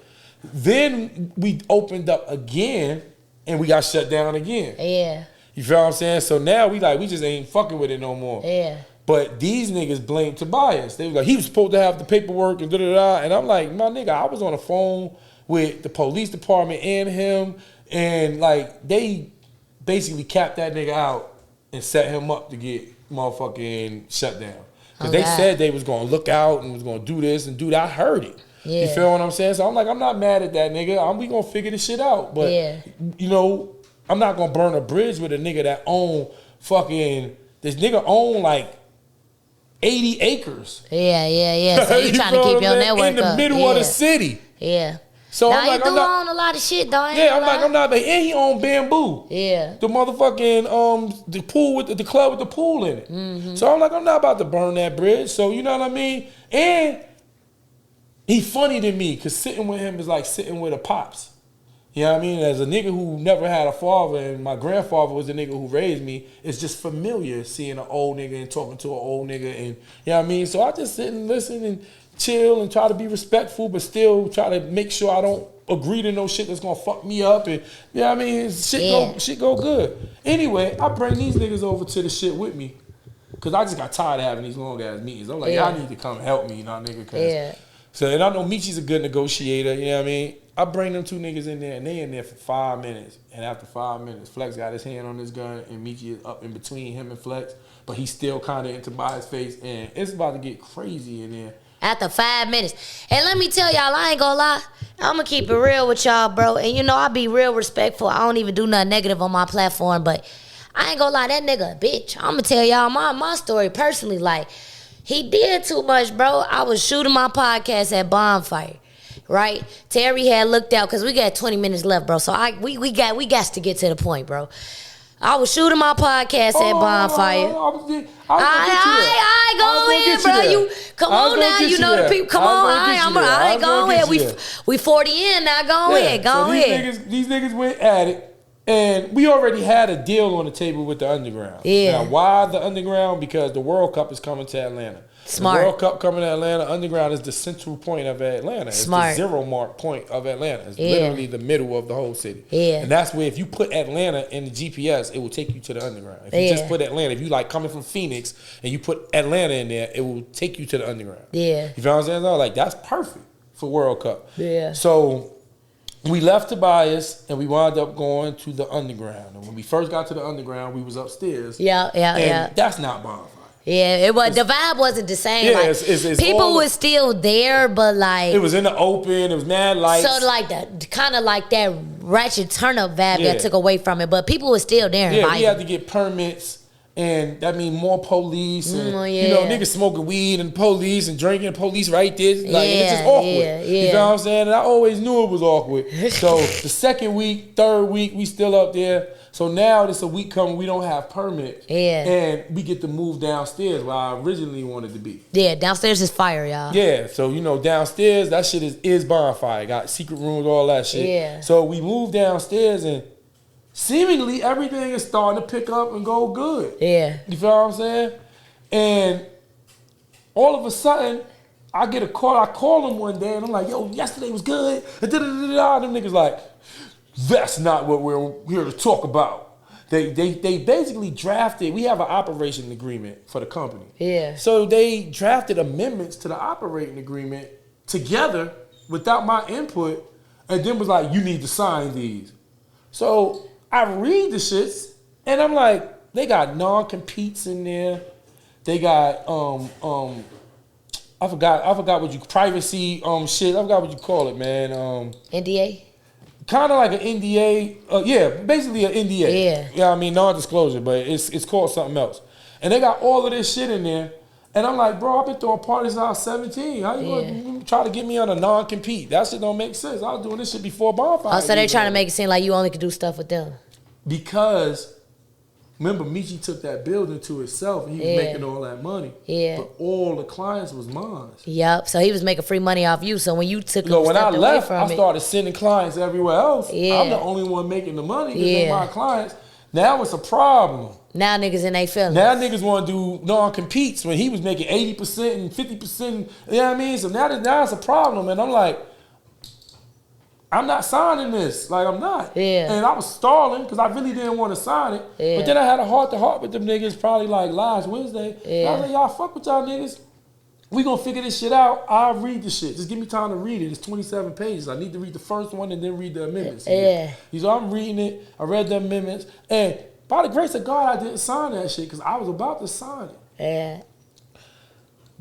Then we opened up again, and we got shut down again. Yeah. You feel what I'm saying? So now we just ain't fucking with it no more. Yeah. But these niggas blame Tobias. They was like, he was supposed to have the paperwork and da-da-da. And I'm like, my nigga, I was on the phone with the police department and him. And, like, they basically capped that nigga out and set him up to get motherfucking shut down. Because they said they was going to look out and was going to do this and do that. I heard it. Yeah. You feel what I'm saying? So I'm like, I'm not mad at that nigga. We going to figure this shit out. But, you know, I'm not going to burn a bridge with a nigga that own fucking, this nigga own like 80 acres. Yeah. So you trying to keep your network in the middle of the city. Yeah. So now I'm like, he do own a lot of shit, though. I'm not. And he own Bamboo. Yeah. The motherfucking the pool with the club with the pool in it. Mm-hmm. So I'm like, I'm not about to burn that bridge. So you know what I mean? And he funny to me because sitting with him is like sitting with a pops. You know what I mean? As a nigga who never had a father and my grandfather was the nigga who raised me, it's just familiar seeing an old nigga and talking to an old nigga. And you know what I mean? So I just sit and listen and chill and try to be respectful, but still try to make sure I don't agree to no shit that's gonna fuck me up. And you know what I mean? Shit go good. Anyway, I bring these niggas over to the shit with me because I just got tired of having these long ass meetings. I'm like, y'all need to come help me, you know, nigga. So, and I know Michi's a good negotiator, you know what I mean? I bring them two niggas in there, and they in there for 5 minutes. And after 5 minutes, Flex got his hand on his gun, and Michi is up in between him and Flex. But he's still kind of into Tobias' face, and it's about to get crazy in there. After 5 minutes. And let me tell y'all, I ain't gonna lie. I'm gonna keep it real with y'all, bro. And you know, I be real respectful. I don't even do nothing negative on my platform, but I ain't gonna lie, that nigga a bitch. I'm gonna tell y'all my story personally. Like, he did too much, bro. I was shooting my podcast at Bonfire, right? Terry had looked out because we got 20 minutes left, bro. So we got to get to the point, bro. I was shooting my podcast at Bonfire. I go ahead, bro. You come on now. You know the people. Come on, I go ahead. We 40 in now. Go ahead. Go ahead. These niggas went at it. And we already had a deal on the table with the Underground. Yeah. Now, why the Underground? Because the World Cup is coming to Atlanta. Smart. The World Cup coming to Atlanta. Underground is the central point of Atlanta. It's Smart. the 0 mark point of Atlanta. It's literally the middle of the whole city. Yeah. And that's where if you put Atlanta in the GPS, it will take you to the underground. If you just put Atlanta, if you like coming from Phoenix and you put Atlanta in there, it will take you to the underground. Yeah. You feel what I'm saying? Though? Like, that's perfect for World Cup. Yeah. So we left Tobias and we wound up going to the underground. And when we first got to the underground, we was upstairs. Yeah. That's not bonfire. Yeah, it was. The vibe wasn't the same. Yeah, like, it's people was still there, but like it was in the open. It was mad lights. So like the kind of like that ratchet turn up vibe that took away from it, but people were still there. Yeah, vibing. we had to get permits, and that mean more police, and you know niggas smoking weed and police and drinking police right there. Like it's just awkward. You know what I'm saying? And I always knew it was awkward. So the second week, third week, we still up there. So now it's a week coming, we don't have permits. Yeah. And we get to move downstairs where I originally wanted to be. Yeah, downstairs is fire, y'all. Yeah, so you know, downstairs, that shit is bonfire. Got secret rooms, all that shit. Yeah. So we moved downstairs and seemingly everything is starting to pick up and go good. Yeah. You feel what I'm saying? And all of a sudden, I get a call. I call them one day and I'm like, yo, yesterday was good. And them niggas like, that's not what we're here to talk about. They basically drafted, we have an operation agreement for the company. Yeah. So they drafted amendments to the operating agreement together without my input and then was like, you need to sign these. So I read the shits and I'm like, they got non-competes in there. They got I forgot what you privacy shit. I forgot what you call it, man. NDA? Kind of like an NDA, basically an NDA. Yeah. Yeah, I mean, non-disclosure, but it's called something else. And they got all of this shit in there. And I'm like, bro, I've been throwing parties since I was 17. How you gonna try to get me on a non-compete? That shit don't make sense. I was doing this shit before bonfire. Oh, so they trying to make it seem like you only could do stuff with them. Because, remember, Michi took that building to itself and he was making all that money. Yeah. But all the clients was mine. Yep. So he was making free money off you. So when you took when I left, I started sending clients everywhere else. Yeah. I'm the only one making the money because they're my clients. Now it's a problem. Now niggas in they feelings. Now niggas want to do non-competes when he was making 80% and 50%. You know what I mean? So now it's a problem. And I'm like, I'm not signing this. Like, I'm not. Yeah. And I was stalling because I really didn't want to sign it. Yeah. But then I had a heart-to-heart with them niggas probably like last Wednesday. Yeah. And I was like, y'all fuck with y'all niggas. We gonna figure this shit out. I'll read the shit. Just give me time to read it. It's 27 pages. I need to read the first one and then read the amendments. Yeah. So I'm reading it. I read the amendments. And by the grace of God, I didn't sign that shit because I was about to sign it. Yeah.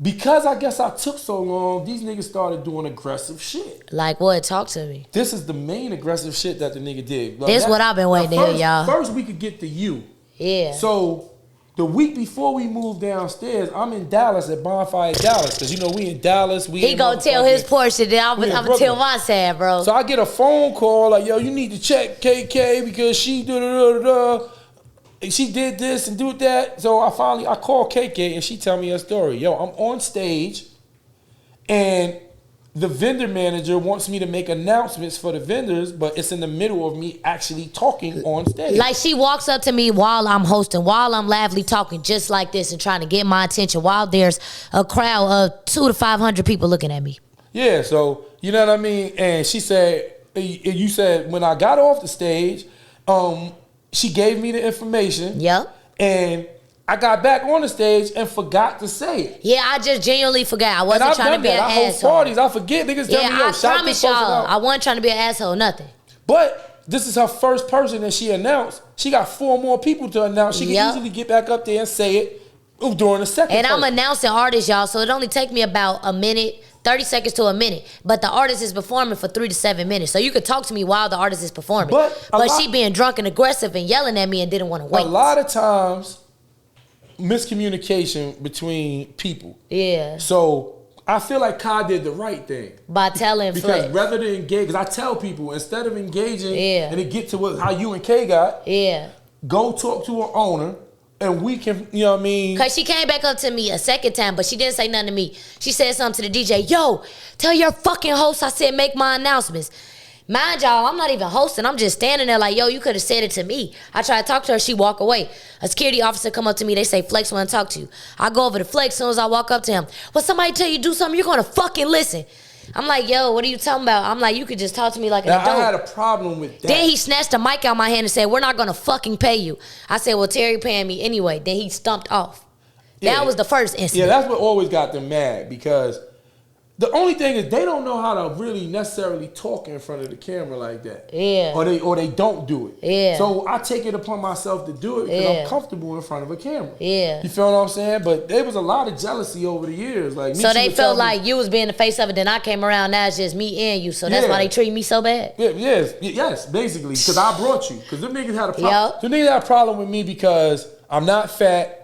Because I guess I took so long, these niggas started doing aggressive shit. Like what? Talk to me. This is the main aggressive shit that the nigga did. Like this what I've been waiting to hear, y'all. First we could get to you. Yeah. So the week before we moved downstairs, I'm in Dallas at Bonfire Dallas. Because, you know, we in Dallas. He gonna tell his portion, then I'm gonna tell my side, bro. So I get a phone call like, yo, you need to check KK because she da-da-da-da-da. She did this and do that. So I call KK and she tell me her story. Yo, I'm on stage and the vendor manager wants me to make announcements for the vendors, but it's in the middle of me actually talking on stage. Like she walks up to me while I'm hosting, while I'm loudly talking just like this and trying to get my attention while there's a crowd of 200 to 500 people looking at me. Yeah, so you know what I mean? And she said, you said when I got off the stage, she gave me the information. Yep. And I got back on the stage and forgot to say it. Yeah, I just genuinely forgot. I wasn't trying to be an asshole. I host parties, I forget. Niggas tell me, yo, I promise y'all, I wasn't trying to be an asshole, nothing. But this is her first person that she announced. She got 4 more people to announce. She can easily get back up there and say it during the second And person. I'm announcing artists, y'all, so it only take me about a minute, 30 seconds to a minute. But the artist is performing for 3 to 7 minutes. So you could talk to me while the artist is performing. But she being drunk and aggressive and yelling at me and didn't want to wait. A lot of times, miscommunication between people. Yeah. So I feel like Kai did the right thing. By telling Because rather than engage, because I tell people, instead of engaging and it get to how you and Kay got, go talk to an owner and we can, you know what I mean? Because she came back up to me a second time, but she didn't say nothing to me. She said something to the DJ. Yo, tell your fucking host I said make my announcements. Mind y'all, I'm not even hosting. I'm just standing there like, yo, you could have said it to me. I try to talk to her. She walk away. A security officer come up to me. They say, Flex want to talk to you. I go over to Flex. As soon as I walk up to him, when somebody tell you to do something, you're going to fucking listen. I'm like, yo, what are you talking about? I'm like, you could just talk to me like an adult. I had a problem with that. Then he snatched the mic out of my hand and said, we're not going to fucking pay you. I said, well, Terry paying me anyway. Then he stumped off. Yeah. That was the first incident. Yeah, that's what always got them mad, because the only thing is they don't know how to really necessarily talk in front of the camera like that. Yeah. Or they don't do it. Yeah. So I take it upon myself to do it because I'm comfortable in front of a camera. Yeah. You feel what I'm saying? But there was a lot of jealousy over the years. Like, so they felt like you was being the face of it, then I came around, now it's just me and you. So that's why they treat me so bad. Yeah, yes, basically. Because I brought you. Because them niggas had a problem. Yep. Them niggas had a problem with me because I'm not fat.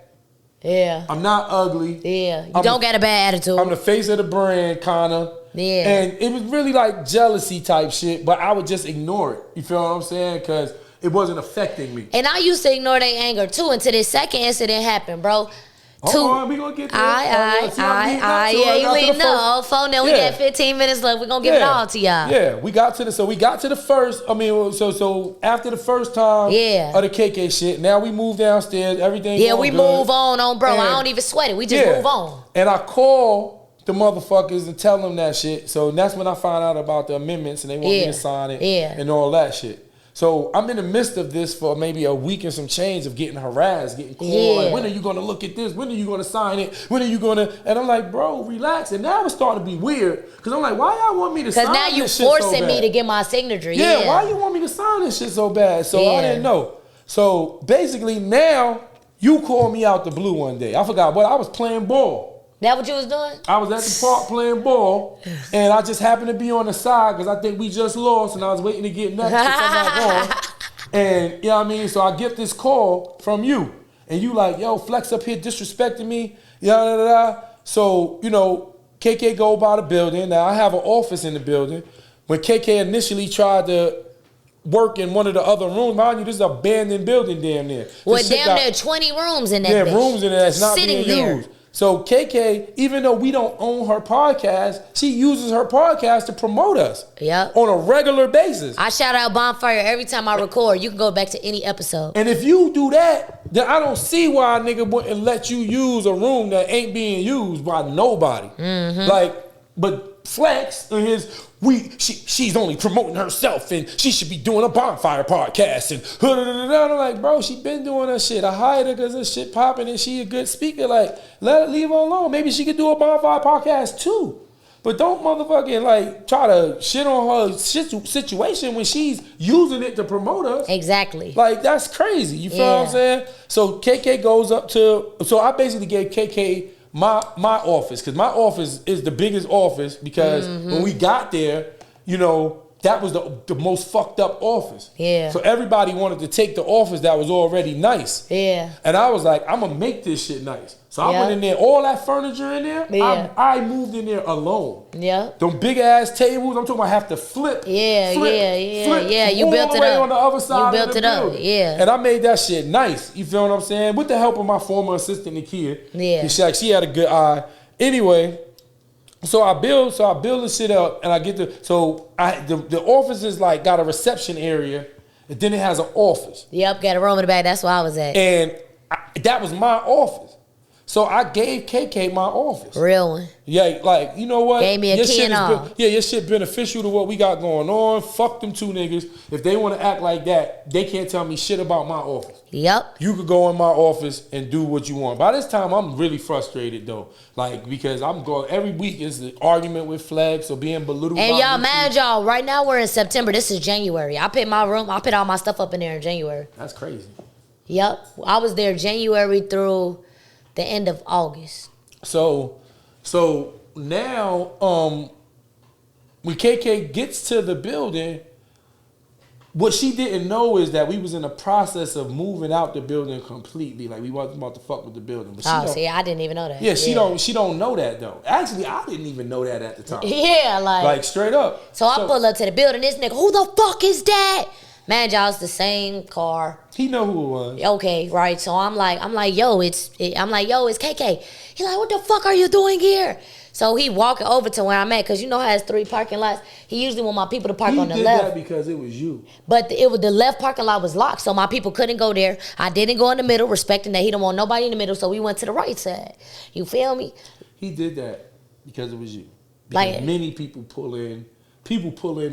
Yeah. I'm not ugly. Yeah. You don't got a bad attitude. I'm the face of the brand, kinda. Yeah. And it was really like jealousy type shit, but I would just ignore it. You feel what I'm saying? Because it wasn't affecting me. And I used to ignore their anger too until this second incident happened, bro. Hold on, we gonna get there. Yeah, you leading up. Phone now. We got 15 minutes left. We're gonna give it all to y'all. Yeah, we got to the first. I mean, so after the first time of the KK shit, now we move downstairs. Everything. Yeah, we move on, bro. And I don't even sweat it. We just move on. And I call the motherfuckers and tell them that shit. So that's when I find out about the amendments and they want me to sign it and all that shit. So I'm in the midst of this for maybe a week and some change of getting harassed, getting called. Like, when are you going to look at this? When are you going to sign it? When are you going to? And I'm like, bro, relax. And now it's starting to be weird because I'm like, why y'all want me to sign this shit so bad? Because now you forcing me to get my signature. Yeah, why you want me to sign this shit so bad? So I didn't know. So basically now you called me out the blue one day. I forgot what I was playing ball. That what you was doing? I was at the park playing ball, and I just happened to be on the side because I think we just lost, and I was waiting to get next to somebody on. And, you know what I mean? So I get this call from you, and you like, yo, Flex up here disrespecting me, yada. So, you know, KK go by the building. Now, I have an office in the building. When KK initially tried to work in one of the other rooms, mind you, this is an abandoned building damn near. Well, damn near 20 rooms in that bitch. Yeah, rooms in there that's not being used. So KK, even though we don't own her podcast, she uses her podcast to promote us. Yep. On a regular basis. I shout out Bonfire every time I record. You can go back to any episode. And if you do that, then I don't see why a nigga wouldn't let you use a room that ain't being used by nobody. Mm-hmm. Like, but Flex and his she's only promoting herself and she should be doing a Bonfire podcast and I'm like, bro, she been doing her shit. I hired her because her shit popping and she a good speaker. Like, leave her alone. Maybe she could do a Bonfire podcast too. But don't motherfucking like try to shit on her situation when she's using it to promote us. Exactly. Like, that's crazy. You feel what I'm saying? So KK goes up to, so I basically gave KK my office, because my office is the biggest office because when we got there, you know, that was the most fucked up office. Yeah. So everybody wanted to take the office that was already nice. Yeah. And I was like, I'm going to make this shit nice. So I went in there, all that furniture in there, I moved in there alone. Yeah. Them big ass tables, I'm talking about have to flip. Yeah. You built it up. On the other side you built it up. Yeah. And I made that shit nice. You feel what I'm saying? With the help of my former assistant, Nakia. Yeah. She had a good eye. Anyway, so I build the shit up and I get the office is like got a reception area and then it has an office. Yep, got a room in the back. That's where I was at. And that was my office. So I gave KK my office. Real one. Yeah, like, you know what? Gave me a key and all. Your shit beneficial to what we got going on. Fuck them two niggas. If they want to act like that, they can't tell me shit about my office. Yep. You could go in my office and do what you want. By this time, I'm really frustrated, though. Like, because I'm going, every week is the argument with Flex or being belittled. And y'all, mad y'all, right now we're in September. This is January. I put all my stuff up in there in January. That's crazy. Yep. I was there January through the end of August. So now when KK gets to the building, what she didn't know is that we was in the process of moving out the building completely. Like, we wasn't about to fuck with the building. But I didn't even know that. Yeah, she don't know that though. Actually, I didn't even know that at the time. Yeah, like straight up. So I pull up to the building. This nigga, who the fuck is that? Man, y'all, it's the same car. He know who it was. Okay, right. So I'm like, yo, it's KK. He like, what the fuck are you doing here? So he walking over to where I'm at, because you know how it's 3 parking lots. He usually want my people to park on the left. He did that because it was you. But the left parking lot was locked, so my people couldn't go there. I didn't go in the middle, respecting that he don't want nobody in the middle, so we went to the right side. You feel me? He did that because it was you. Because like, many people pull in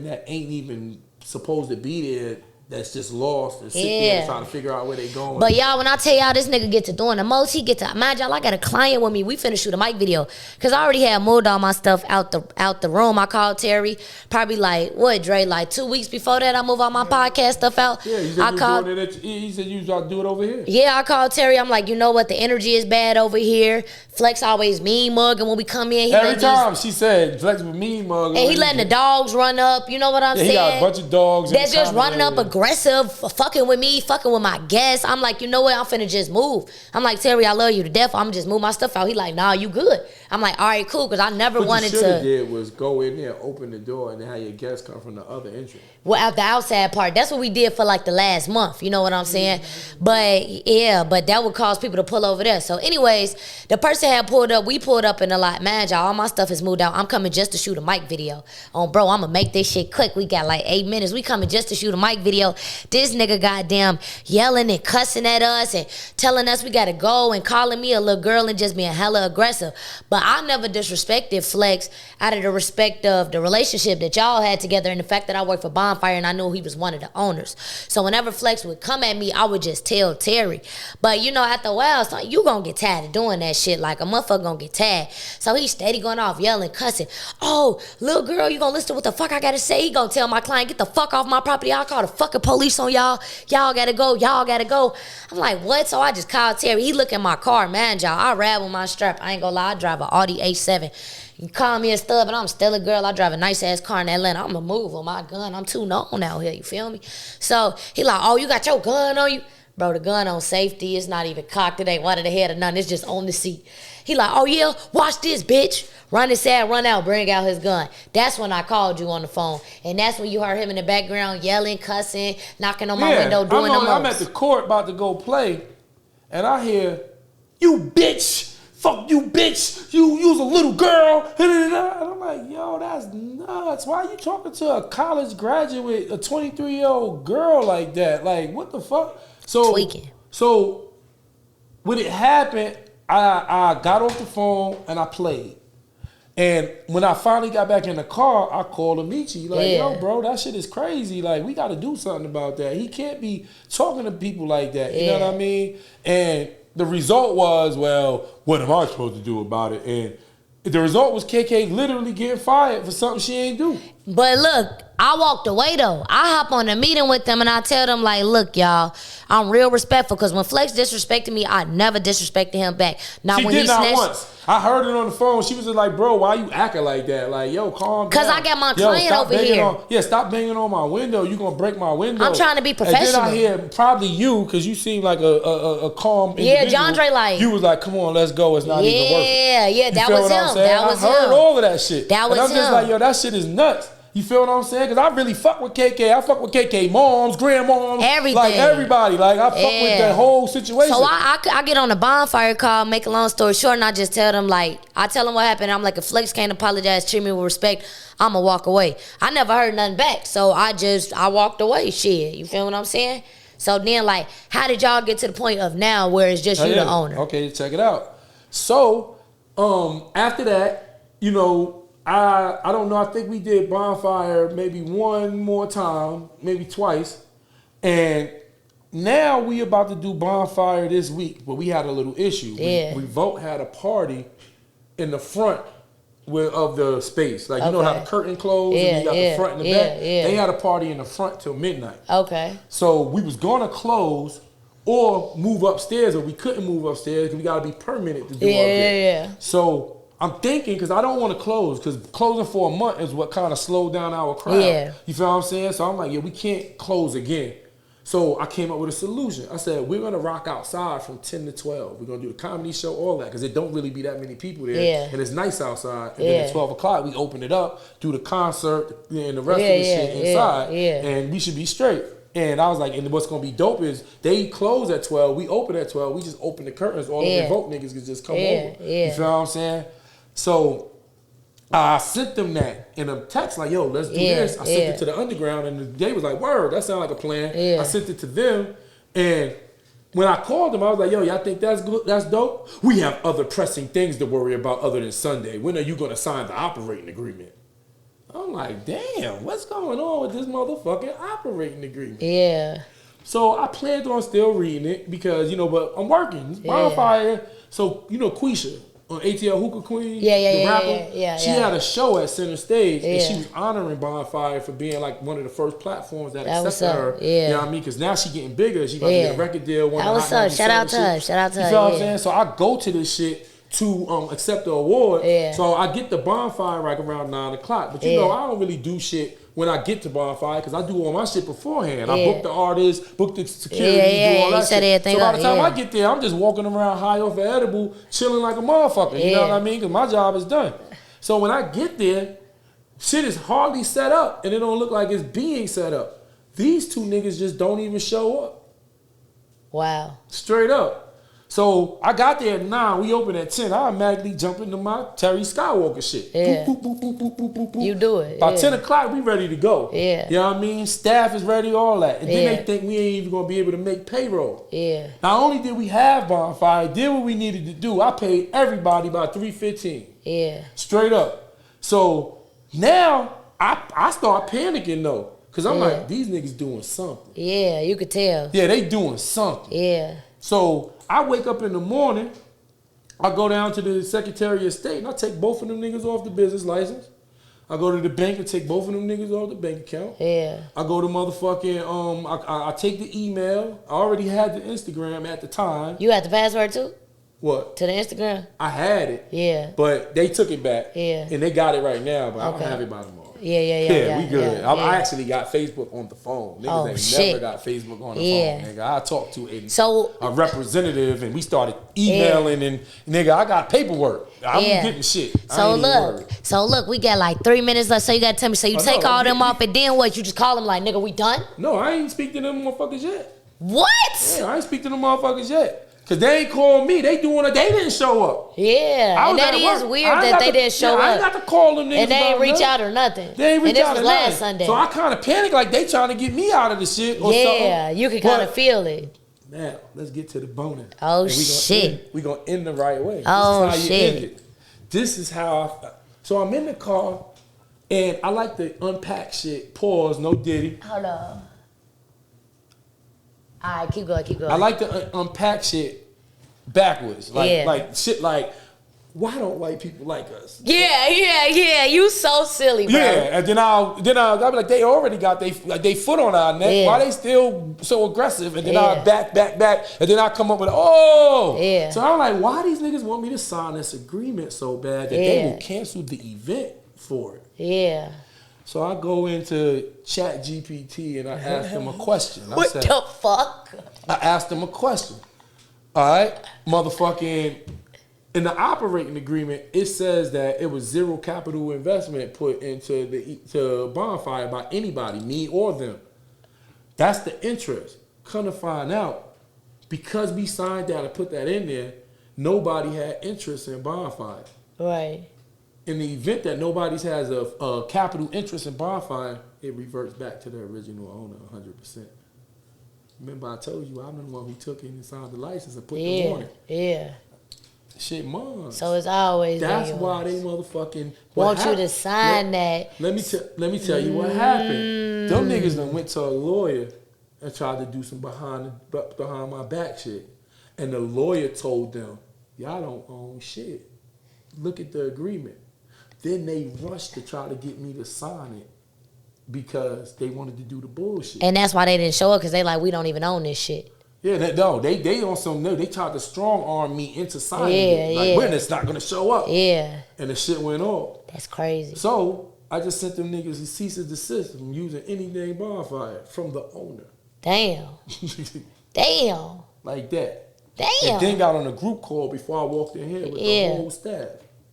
that ain't even supposed to be there, that's just lost and sit there and trying to figure out where they going. But y'all, when I tell y'all this nigga get to doing the most, he get to, mind y'all, I got a client with me. We finna shoot a mic video. Cause I already had moved all my stuff out the room. I called Terry probably like, what, Dre, like 2 weeks before that I moved all my podcast stuff out. Yeah, he said you was about to do it over here. Yeah, I called Terry. I'm like, you know what, the energy is bad over here. Flex always mean mugging when we come in. Every time she said Flex was mean mugging. And he letting the dogs run up, you know what I'm saying? He got a bunch of dogs. That's just running up aggressive, fucking with me, fucking with my guests. I'm like, you know what? I'm finna just move. I'm like, Terry, I love you to death. I'm gonna just move my stuff out. He like, nah, you good. I'm like, all right, cool, because I never wanted to. What you should have did was go in there, open the door, and then have your guests come from the other entrance. Well, at the outside part, that's what we did for like the last month. You know what I'm saying? But yeah, but that would cause people to pull over there. So anyways, the person had pulled up. We pulled up in the lot. Man, y'all, all my stuff is moved out. I'm coming just to shoot a mic video. Bro, I'm gonna make this shit quick. We got like 8 minutes. We coming just to shoot a mic video. This nigga goddamn yelling and cussing at us and telling us we gotta go and calling me a little girl and just being hella aggressive. But I never disrespected Flex out of the respect of the relationship that y'all had together and the fact that I worked for Bonfire and I knew he was one of the owners. So whenever Flex would come at me, I would just tell Terry. But you know, after a while, it's like, you gonna get tired of doing that shit. Like a motherfucker gonna get tired. So he steady going off yelling, cussing. Oh, little girl, you gonna listen to what the fuck I gotta say? He gonna tell my client, get the fuck off my property. I'll call the fucking police on y'all. Y'all gotta go. Y'all gotta go. I'm like, what? So I just called Terry. He look at my car. Man, y'all, I ride with my strap. I ain't gonna lie. I drive an Audi A7. You call me a stud, but I'm still a girl. I drive a nice-ass car in Atlanta. I'm going to move with my gun. I'm too known out here, you feel me? So he like, oh, you got your gun on you? Bro, the gun on safety. It's not even cocked. It ain't one of the head or nothing. It's just on the seat. He like, oh, yeah, watch this, bitch. Run inside, run out, bring out his gun. That's when I called you on the phone. And that's when you heard him in the background yelling, cussing, knocking on my window, doing the most. I'm at the court about to go play, and I hear, you bitch. Fuck you, bitch. You's a little girl. And I'm like, yo, that's nuts. Why are you talking to a college graduate, a 23-year-old girl like that? Like, what the fuck? So, tweaking. So when it happened, I got off the phone and I played. And when I finally got back in the car, I called Amici. Like, yo, bro, that shit is crazy. Like, we got to do something about that. He can't be talking to people like that. You know what I mean? And the result was, well, what am I supposed to do about it? And the result was KK literally getting fired for something she ain't do. But look, I walked away though. I hop on a meeting with them and I tell them like, look, y'all, I'm real respectful because when Flex disrespected me, I never disrespected him back. Not she when did he not snatched. Once. I heard it on the phone. She was just like, bro, why you acting like that? Like, yo, calm down. Because I got my client over here. Stop banging on my window. You going to break my window. I'm trying to be professional. And then I hear probably you, because you seem like a calm individual. Yeah, John Dre like. You was like, come on, let's go. It's not even worth it. Yeah, that was him. That was him. I heard all of that shit. That was him. And I'm just like, yo, that shit is nuts. You feel what I'm saying? Because I really fuck with KK. I fuck with KK moms, grandmoms. Everything. Like everybody. Like I fuck with that whole situation. So I get on the Bonfire call, make a long story short, and I just tell them like, I tell them what happened. I'm like, if Flex can't apologize, treat me with respect, I'm going to walk away. I never heard nothing back. So I walked away. Shit. You feel what I'm saying? So then like, how did y'all get to the point of now where it's just you the owner? Okay, check it out. So after that, you know, I don't know. I think we did Bonfire maybe one more time, maybe twice. And now we about to do Bonfire this week, but we had a little issue. Yeah. Revolt had a party in the front of the space. Like, you know how the curtain closed and you got the front and the back? Yeah. They had a party in the front till midnight. Okay. So we was going to close or move upstairs, but we couldn't move upstairs because we got to be permitted to do up there. Yeah. So I'm thinking, because I don't want to close, because closing for a month is what kind of slowed down our crowd. Yeah. You feel what I'm saying? So I'm like, yeah, we can't close again. So I came up with a solution. I said, we're going to rock outside from 10 to 12. We're going to do a comedy show, all that, because it don't really be that many people there. Yeah. And it's nice outside. And then at 12 o'clock, we open it up, do the concert, and the rest of the shit inside. And we should be straight. And I was like, and what's going to be dope is they close at 12. We open at 12. We just open the curtains. All the Revolt niggas can just come over. You feel what I'm saying? So I sent them that in a text like, yo, let's do this. I sent it to the underground, and they was like, word, that sounds like a plan. I sent it to them, and when I called them, I was like, yo, y'all think that's good? That's dope? We have other pressing things to worry about other than Sunday. When are you going to sign the operating agreement? I'm like, damn, what's going on with this motherfucking operating agreement? Yeah. So I planned on still reading it because, but I'm working. It's Bonfire. So, Quisha on ATL Hookah Queen, the rapper, she had a show at Center Stage, and she was honoring Bonfire for being like one of the first platforms that accepted her. You know what I mean? Because now she's getting bigger. She about to get a record deal. That was up. Shout out to her. Shout out to her. You feel what I'm saying? So I go to this shit to accept the award. So I get the Bonfire like around 9 o'clock. But I don't really do shit when I get to Bonfire because I do all my shit beforehand. I book the artist, book the security, do all that shit. So by the time I get there, I'm just walking around high off an edible, chilling like a motherfucker. You know what I mean? Because my job is done. So when I get there, shit is hardly set up, and it don't look like it's being set up. These two niggas just don't even show up. Wow. Straight up. So I got there at 9. We open at 10. I automatically jump into my Terry Skywalker shit. Yeah. Boop, boop, boop, boop, boop, boop, boop. You do it. By 10 o'clock, we ready to go. Yeah. You know what I mean? Staff is ready, all that. And then they think we ain't even gonna be able to make payroll. Yeah. Not only did we have Bonfire, did what we needed to do. I paid everybody by $3.15. Yeah. Straight up. So now I start panicking though. Cause I'm like, these niggas doing something. Yeah, you could tell. Yeah, they doing something. Yeah. So I wake up in the morning, I go down to the Secretary of State, and I take both of them niggas off the business license. I go to the bank and take both of them niggas off the bank account. Yeah. I go to motherfucking, I take the email. I already had the Instagram at the time. You had the password too? What? To the Instagram? I had it. Yeah. But they took it back. Yeah. And they got it right now, but I don't have it by tomorrow. Yeah, we good. I actually got Facebook on the phone. Niggas ain't never got Facebook on the phone, nigga. I talked to a representative and we started emailing and nigga, I got paperwork. I'm getting shit. So look, we got like 3 minutes left. So you gotta tell me. So you take all them off and then what? You just call them like, nigga, we done? No, I ain't speak to them motherfuckers yet. What? Yeah, I ain't speak to them motherfuckers yet. Cause they ain't called me. They didn't show up. Yeah, and that is weird that they didn't show up. I ain't got to call them niggas. And they ain't reach out or nothing. They ain't reach out or nothing. And this was last Sunday. So I kind of panicked like they trying to get me out of the shit or something. Yeah, you can kind of feel it. Now, let's get to the boning. Oh, shit. We gonna end the right way. Oh, this is how you end it. This is how so I'm in the car and I like to unpack shit. Pause, no Diddy. Hold on. All right, keep going. I like to unpack shit backwards. Like shit like, why don't white people like us? Yeah. You so silly, bro. Yeah, and then I'll be like, they already got they foot on our neck. Why they still so aggressive? And then I'll back, and then I come up with So I'm like, why these niggas want me to sign this agreement so bad that they will cancel the event for it? Yeah. So I go into Chat GPT and I ask them a question. What the fuck? I asked them a question. All right, motherfucking. In the operating agreement, it says that it was zero capital investment put into Bonfire by anybody, me or them. That's the interest. Come to find out, because we signed that and put that in there, nobody had interest in Bonfire. Right. In the event that nobody has a capital interest in Bonfire, it reverts back to the original owner 100%. Remember I told you I'm the one who took it and signed the license and put them on it. Yeah. Shit, mom. So it's always that's why they motherfucking want you to sign that. Let me tell you what happened. Them niggas done went to a lawyer and tried to do some behind my back shit, and the lawyer told them, "Y'all don't own shit. Look at the agreement." Then they rushed to try to get me to sign it because they wanted to do the bullshit. And that's why they didn't show up, because they like, we don't even own this shit. Yeah, they on some new. They tried to strong arm me into signing it. Like, when it's not gonna show up. Yeah. And the shit went off. That's crazy. So I just sent them niggas a cease and desist from using anything Bonfire from the owner. Damn. Damn. Like that. Damn. And then got on a group call before I walked in here with the whole staff.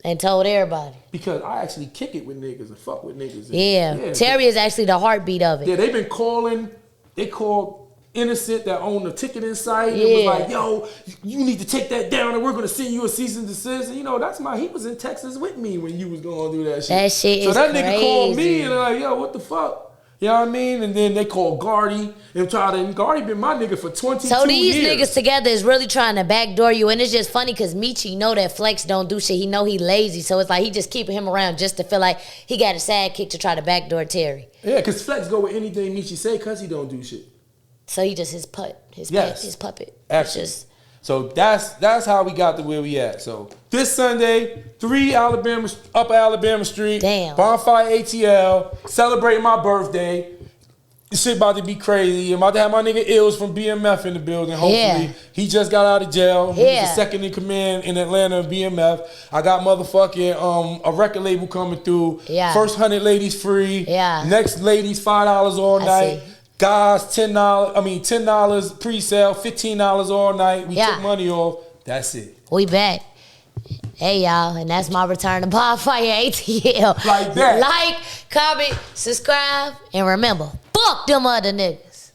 And told everybody. Because I actually kick it with niggas and fuck with niggas. Yeah. Terry is actually the heartbeat of it. Yeah, they've been calling. They called innocent that owned the ticketing site and was like, yo, you need to take that down and we're gonna send you a cease and desist. And, you know, he was in Texas with me when you was gonna do that shit. That shit is so that crazy. nigga called me and they're like, yo, what the fuck? You know what I mean? And then they called Gardy and Gardy been my nigga for 22 years. So these niggas together is really trying to backdoor you. And it's just funny because Michi know that Flex don't do shit. He know he lazy. So it's like he just keeping him around just to feel like he got a sidekick to try to backdoor Terry. Yeah, because Flex go with anything Michi say because he don't do shit. So he just his puppet. Actually. So that's how we got to where we at. So this Sunday, 3 Upper Alabama Street. Damn. Bonfire ATL. Celebrating my birthday. This shit about to be crazy. I'm about to have my nigga Ills from BMF in the building, hopefully. Yeah. He just got out of jail. Yeah. He's the second in command in Atlanta of BMF. I got motherfucking a record label coming through. Yeah. First 100 ladies free. Yeah. Next ladies $5 all night. See. Guys, $10 pre-sale, $15 all night. We took money off. That's it. We back. Hey, y'all, and that's my return to Bonfire ATL. Like that. Like, comment, subscribe, and remember, fuck them other niggas.